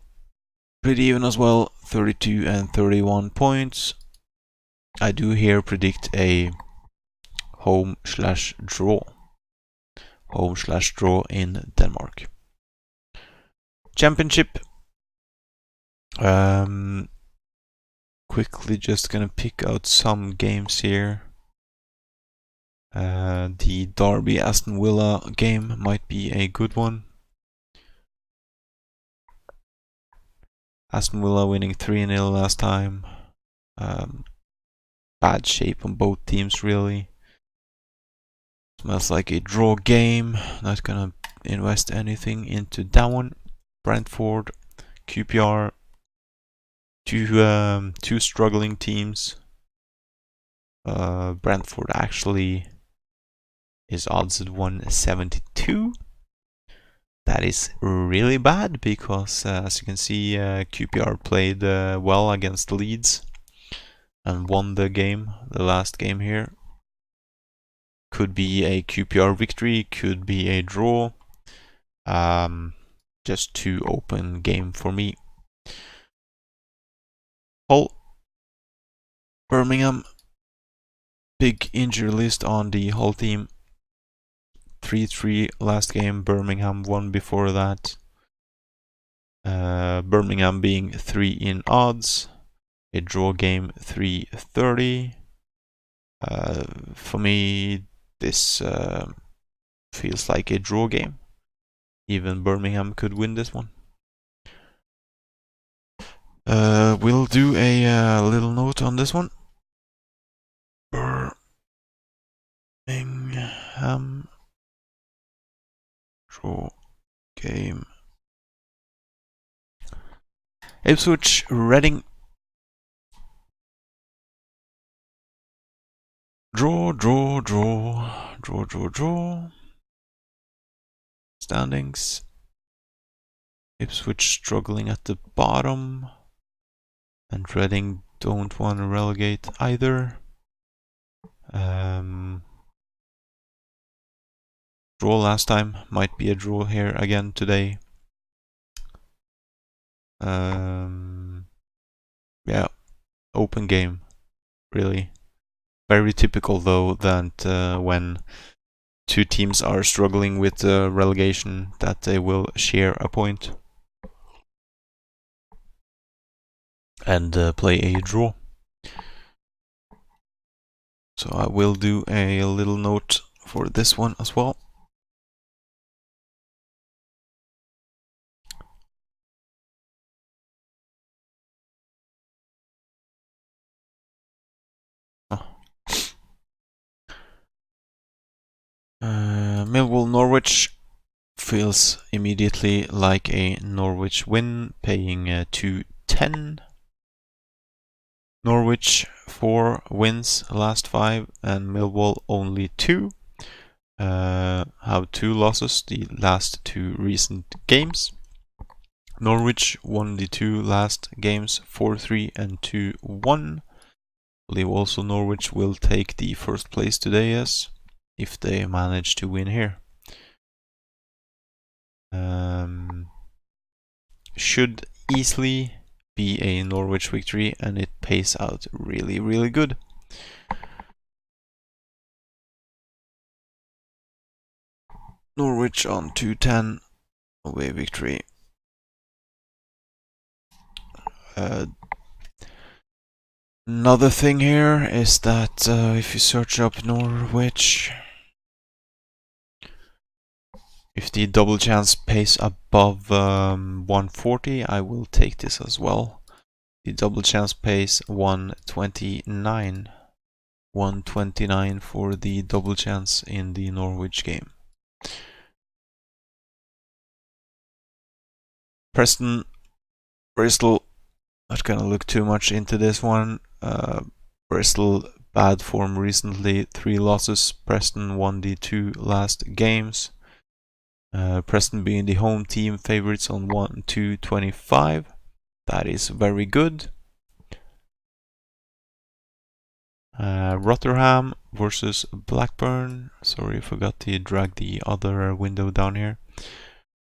pretty even as well, 32 and 31 points. I do here predict a home/draw. Home/draw in Denmark. Championship. Quickly just gonna pick out some games here. The Derby Aston Villa game might be a good one. Aston Villa winning 3-0 last time. Bad shape on both teams really. Smells like a draw game. Not gonna invest anything into that one. Brentford, QPR. Two struggling teams. Brentford actually is odds at 172. That is really bad because, as you can see, QPR played well against Leeds and won the game, the last game here. Could be a QPR victory, could be a draw. Just too open game for me. Hull, Birmingham, big injury list on the Hull team. 3-3 last game, Birmingham won before that. Birmingham being 3 in odds. A draw game 330. For me, this feels like a draw game. Even Birmingham could win this one. We'll do a little note on this one. Birmingham draw game. Ipswich Reading. Draw. Standings. Ipswich struggling at the bottom. And Reading don't want to relegate either. Draw last time, might be a draw here again today. Yeah, open game, really. Very typical though that when two teams are struggling with relegation, that they will share a point and play a draw. So I will do a little note for this one as well. Millwall Norwich feels immediately like a Norwich win, paying 2.10. Norwich 4 wins last 5 and Millwall only 2. Have 2 losses the last 2 recent games. Norwich won the 2 last games 4-3 and 2-1. I believe also Norwich will take the first place today, yes, if they manage to win here. Should easily be a Norwich victory, and it pays out really, really good. Norwich on 2.10, away victory. Another thing here is that if you search up Norwich, if the double chance pays above 140, I will take this as well. The double chance pays 129. 129 for the double chance in the Norwich game. Preston, Bristol, not gonna look too much into this one. Bristol, bad form recently, 3 losses. Preston won the 2 last games. Preston being the home team, favorites on 1-2-25. That is very good. Rotherham versus Blackburn. Sorry, I forgot to drag the other window down here.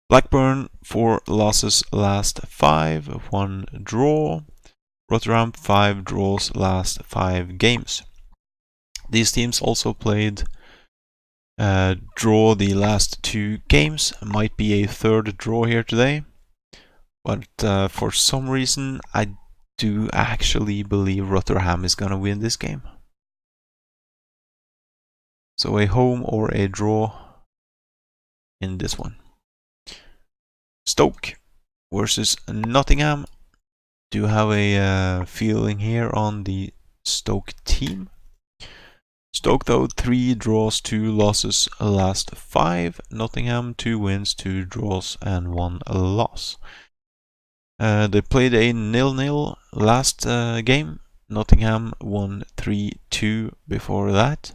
Blackburn 4 losses last 5, 1 draw. Rotherham 5 draws last 5 games. These teams also played draw the last 2 games. Might be a third draw here today, but for some reason I do actually believe Rotherham is gonna win this game. So a home or a draw in this one. Stoke versus Nottingham. Do you have a feeling here on the Stoke team? Stoke though, 3 draws, 2 losses last 5. Nottingham 2 wins, 2 draws and 1 loss. They played a 0-0 last game. Nottingham won 3-2 before that.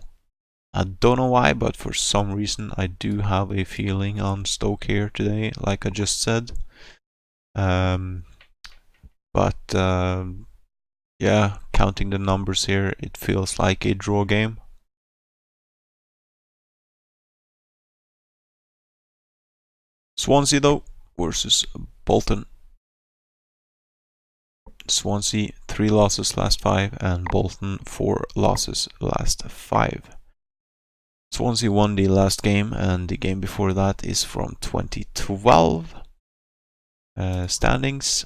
I don't know why, but for some reason I do have a feeling on Stoke here today, like I just said. Yeah, counting the numbers here, it feels like a draw game. Swansea though versus Bolton. Swansea 3 losses last 5 and Bolton 4 losses last 5. Swansea won the last game and the game before that is from 2012. Standings,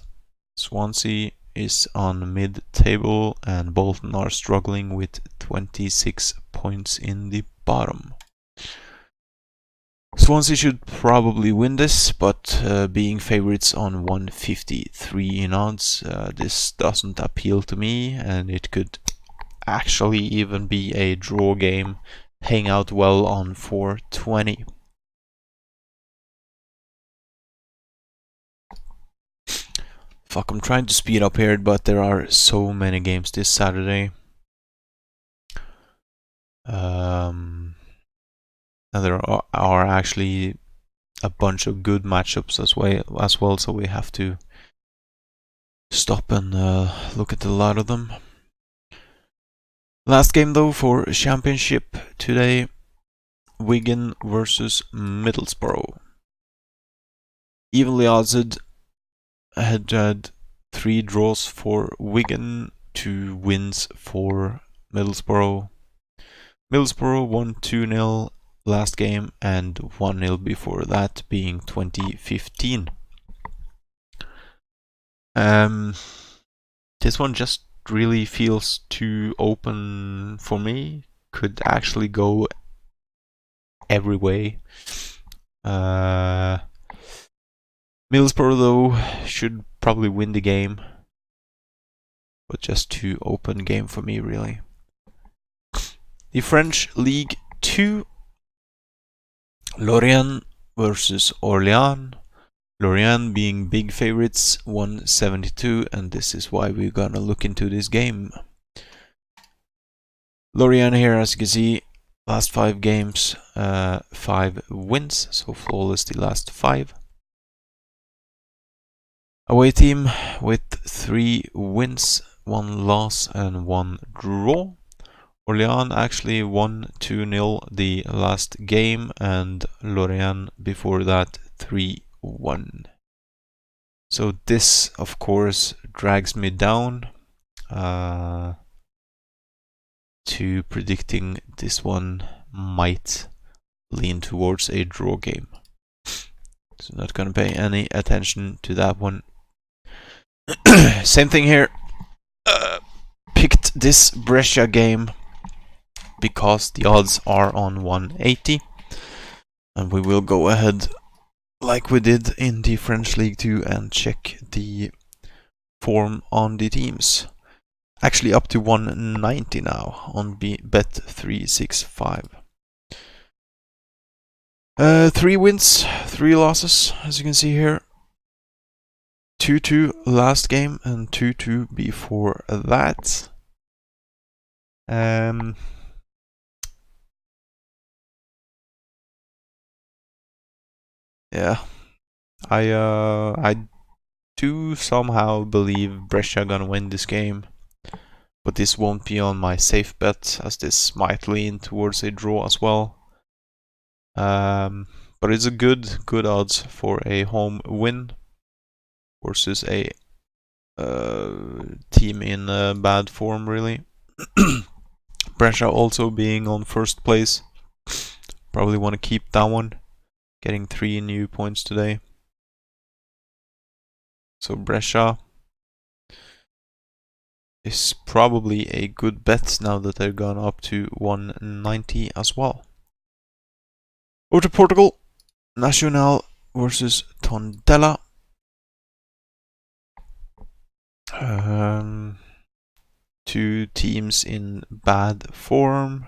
Swansea is on mid-table and Bolton are struggling with 26 points in the bottom. Swansea should probably win this, but being favorites on 153 in odds, this doesn't appeal to me, and it could actually even be a draw game, paying out well on 420. Fuck, I'm trying to speed up here, but there are so many games this Saturday. And there are actually a bunch of good matchups as well, so we have to stop and look at a lot of them. Last game though for Championship today, Wigan versus Middlesbrough. Evenly oddsed, had 3 draws for Wigan, 2 wins for Middlesbrough. Middlesbrough won 2-0 last game and 1-0 before that, being 2015. This one just really feels too open for me. Could actually go every way. Middlesbrough though should probably win the game, but just too open game for me really. The French League 2, Lorient versus Orléans. Lorient being big favorites, 172, and this is why we're gonna look into this game. Lorient here, as you can see, last 5 games, 5 wins, so flawless the last 5. Away team with 3 wins, 1 loss and 1 draw. Orléans actually won 2-0 the last game, and Lorient before that 3-1. So this, of course, drags me down to predicting this one might lean towards a draw game. So not gonna pay any attention to that one. Same thing here. Picked this Brescia game because the odds are on 180, and we will go ahead like we did in the French League 2 and check the form on the teams. Actually up to 190 now on Bet365. 3 wins, 3 losses, as you can see here. 2-2 last game and 2-2 before that. Yeah, I do somehow believe Brescia gonna win this game, but this won't be on my safe bet, as this might lean towards a draw as well. But it's a good odds for a home win versus a team in bad form, really. Brescia also being on first place, probably want to keep that one. Getting 3 new points today. So Brescia is probably a good bet now that they've gone up to 190 as well. Over to Portugal, Nacional versus Tondela. Two teams in bad form.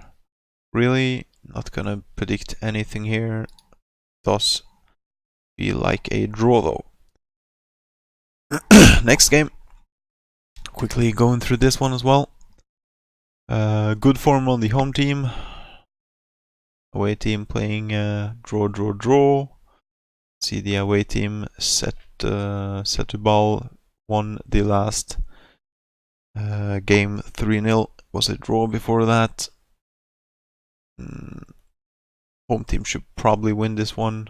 Really, not gonna predict anything here. Thus, be like a draw though. Next game. Quickly going through this one as well. Good form on the home team. Away team playing draw. See the away team set to ball, won the last game 3-0. Was a draw before that. Home team should probably win this one.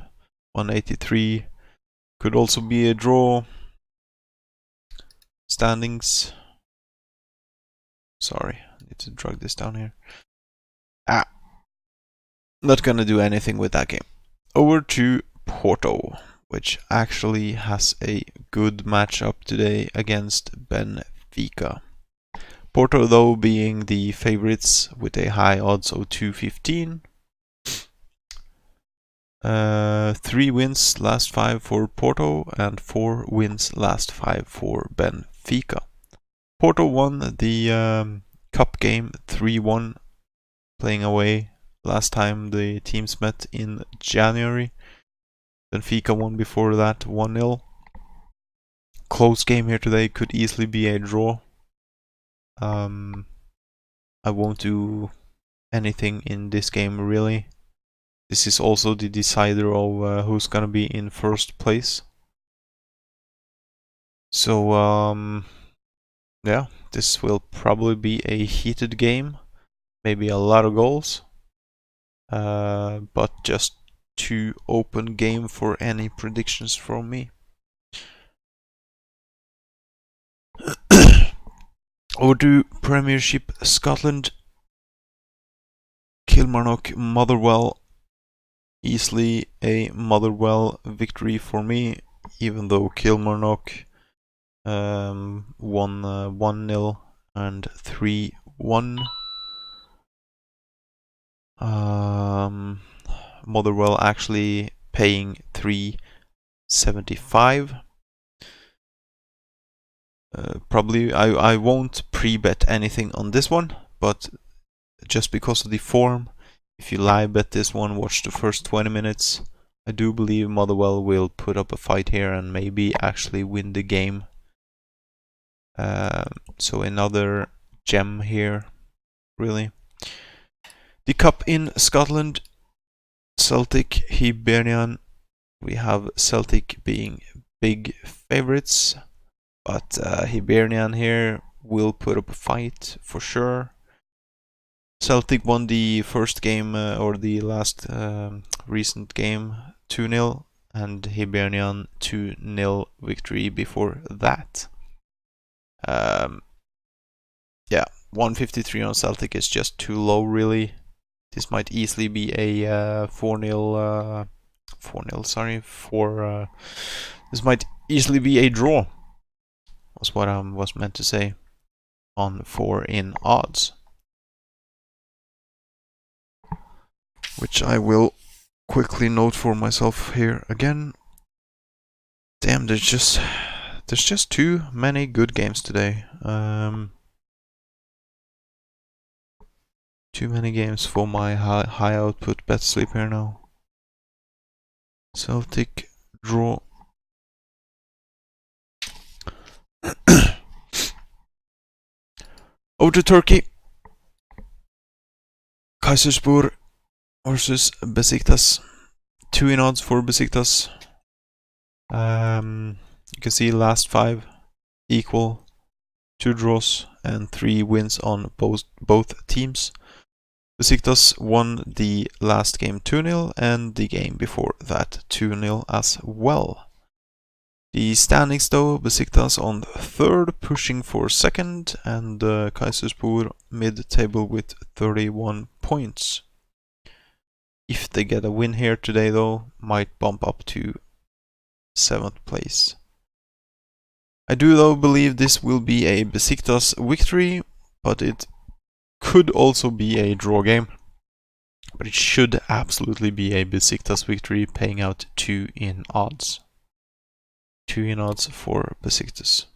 183. Could also be a draw. Standings. Sorry, I need to drag this down here. Not gonna do anything with that game. Over to Porto, which actually has a good matchup today against Benfica. Porto though being the favorites with a high odds of 215. 3 wins last 5 for Porto and 4 wins last 5 for Benfica. Porto won the cup game 3-1, playing away last time the teams met in January. Benfica won before that 1-0. Close game here today, could easily be a draw. I won't do anything in this game really. This is also the decider of who's gonna be in first place. So yeah, this will probably be a heated game, maybe a lot of goals, but just too open game for any predictions from me. Over to Premiership Scotland. Kilmarnock Motherwell, easily a Motherwell victory for me, even though Kilmarnock won 1-0 and 3-1. Motherwell actually paying 3.75. Probably I won't pre-bet anything on this one, but just because of the form, if you live bet this one, watch the first 20 minutes, I do believe Motherwell will put up a fight here and maybe actually win the game. So another gem here, really. The cup in Scotland, Celtic, Hibernian. We have Celtic being big favorites, but Hibernian here will put up a fight for sure. Celtic won the first game or the last recent game 2-0, and Hibernian 2-0 victory before that. Yeah, 153 on Celtic is just too low really. This might easily be a 4-0, this might easily be a draw, was what I was meant to say, on 4 in odds. Which I will quickly note for myself here again. Damn, there's just too many good games today. Too many games for my high output bet slip here now. Celtic draw. Over to Turkey. Kayserispor versus Besiktas. 2 in odds for Besiktas. You can see last 5 equal, 2 draws and 3 wins on both teams. Besiktas won the last game 2-0 and the game before that 2-0 as well. The standings though, Besiktas on 3rd, pushing for 2nd, and Kayserispor mid-table with 31 points. If they get a win here today though, might bump up to 7th place. I do though believe this will be a Besiktas victory, but it could also be a draw game. But it should absolutely be a Besiktas victory, paying out 2 in odds. 2 in odds for Besiktas.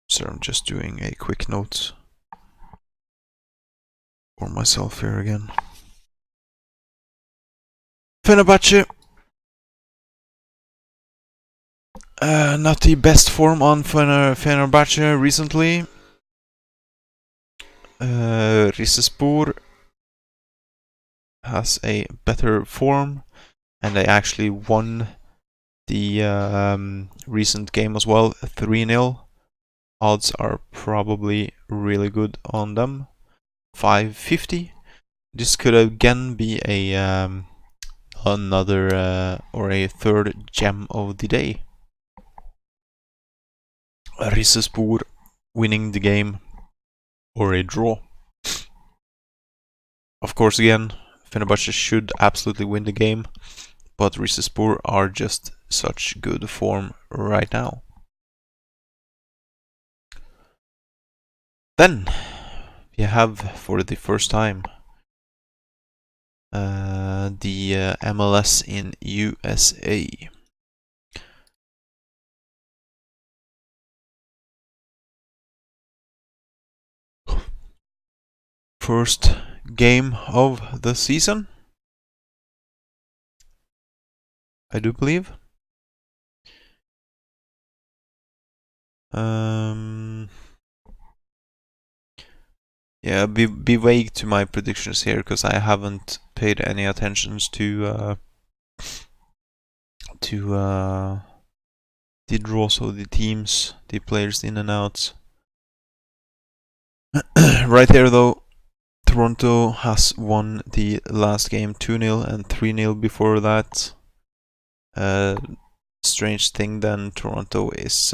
So I'm just doing a quick note for myself here again. Fenerbahce. Not the best form on Fenerbahce recently. Rizespor has a better form, and they actually won the recent game as well, 3-0. Odds are probably really good on them. 550. This could again be a another or a third gem of the day. Rizespor winning the game or a draw. Of course, again, Fenerbahce should absolutely win the game, but Rizespor are just such good form right now. Then we have for the first time the MLS in USA. First game of the season, I do believe. Yeah, be vague to my predictions here, because I haven't paid any attention to the draws of the teams, the players in and outs. Right here though, Toronto has won the last game 2-0 and 3-0 before that. Strange thing then, Toronto is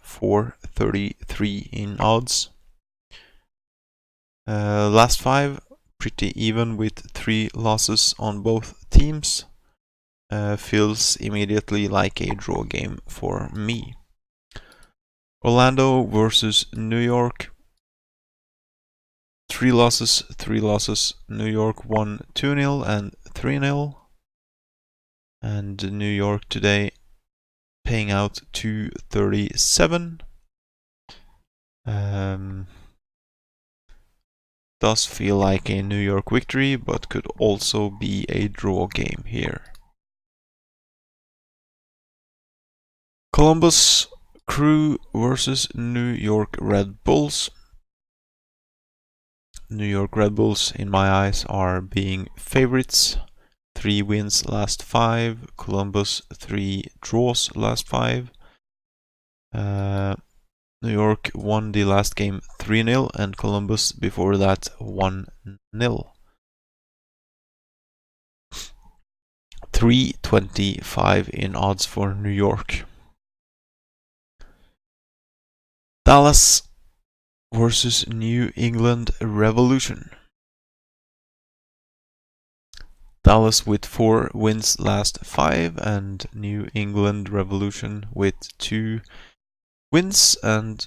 433 in odds. Last 5, pretty even with 3 losses on both teams. Feels immediately like a draw game for me. Orlando versus New York. 3 losses. New York won 2-0 and 3-0. And New York today paying out 237. Does feel like a New York victory, but could also be a draw game here. Columbus Crew versus New York Red Bulls. New York Red Bulls, in my eyes, are being favorites. 3 wins last 5. Columbus 3 draws last 5. New York won the last game 3-0 and Columbus before that 1-0. 325 in odds for New York. Dallas versus New England Revolution. Dallas with 4 wins last 5 and New England Revolution with 2 wins. And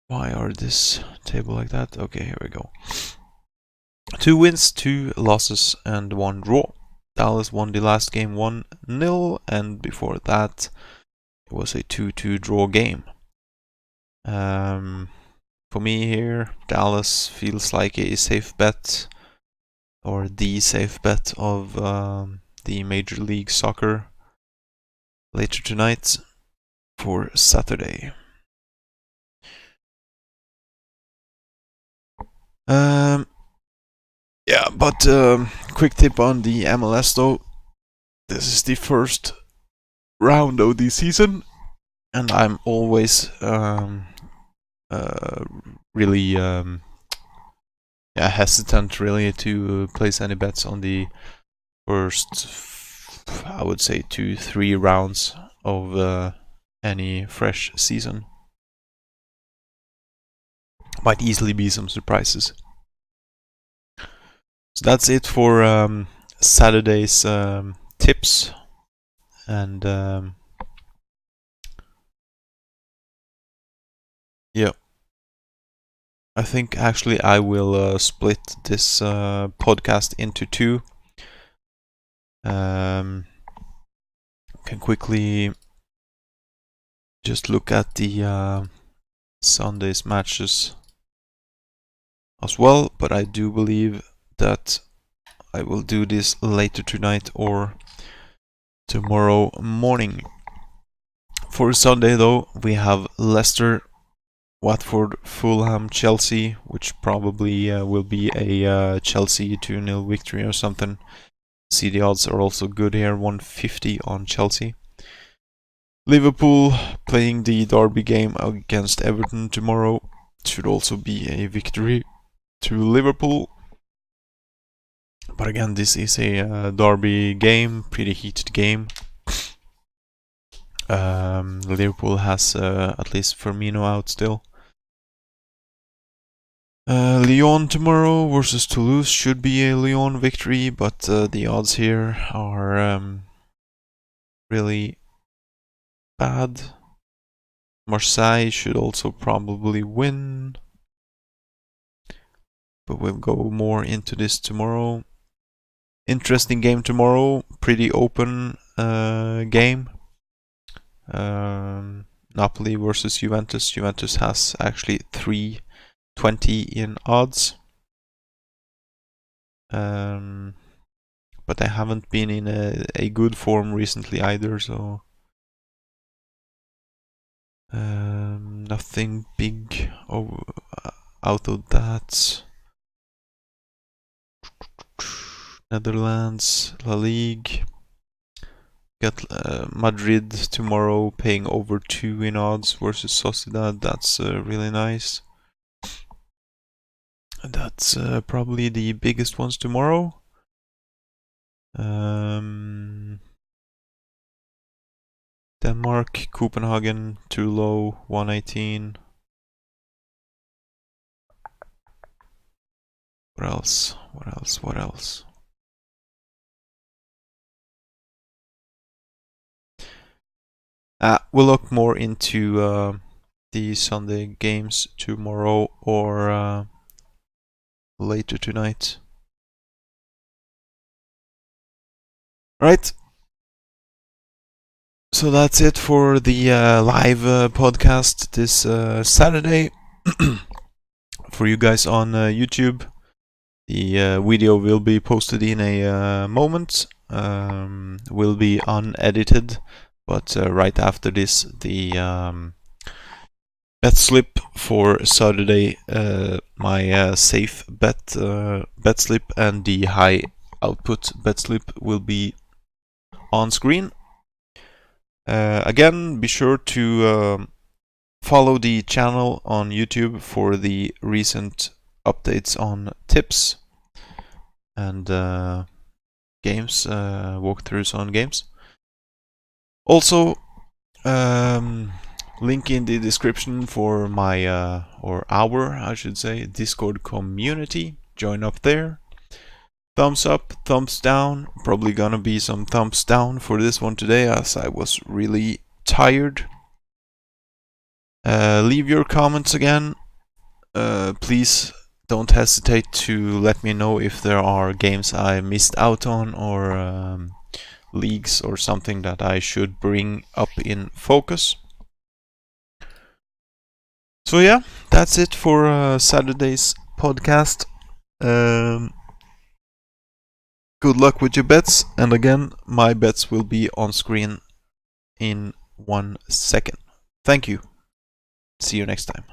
why are this table like that? Okay, here we go. 2 wins, 2 losses and 1 draw. Dallas won the last game 1-0 and before that it was a 2-2 draw game. For me here, Dallas feels like a safe bet, or the safe bet of the Major League Soccer later tonight for Saturday. Yeah, but quick tip on the MLS though. This is the first round of the season, and I'm always really hesitant really to place any bets on the first, I would say 2-3 rounds of any fresh season. Might easily be some surprises. So that's it for Saturday's tips, and yeah, I think actually I will split this podcast into 2. Can quickly just look at the Sunday's matches as well, but I do believe that I will do this later tonight or tomorrow morning. For Sunday though, we have Leicester, Watford, Fulham, Chelsea, which probably will be a Chelsea 2-0 victory or something. See, the odds are also good here, 150 on Chelsea. Liverpool playing the derby game against Everton tomorrow. Should also be a victory to Liverpool. But again, this is a derby game, pretty heated game. Liverpool has at least Firmino out still. Lyon tomorrow versus Toulouse should be a Lyon victory, but the odds here are really bad. Marseille should also probably win, but we'll go more into this tomorrow. Interesting game tomorrow, pretty open game. Napoli versus Juventus. Juventus has actually 320 in odds. But they haven't been in a good form recently either, so nothing big out of that. Netherlands, La Ligue. Got Madrid tomorrow paying over 2 in odds versus Sociedad. That's really nice. That's probably the biggest ones tomorrow. Denmark, Copenhagen, too low, 118. What else? What else? What else? We'll look more into the Sunday games tomorrow or later tonight. Right. So that's it for the live podcast this Saturday. For you guys on YouTube, the video will be posted in a moment. Will be unedited, but right after this, the bet slip for Saturday, my safe bet slip and the high output bet slip will be on screen. Again, be sure to follow the channel on YouTube for the recent updates on tips and games, walkthroughs on games. Also, link in the description for my, or our, I should say, Discord community. Join up there. Thumbs up, thumbs down. Probably gonna be some thumbs down for this one today, as I was really tired. Leave your comments again. Please don't hesitate to let me know if there are games I missed out on or leagues or something that I should bring up in focus. So yeah, that's it for Saturday's podcast. Good luck with your bets, and again, my bets will be on screen in 1 second. Thank you. See you next time.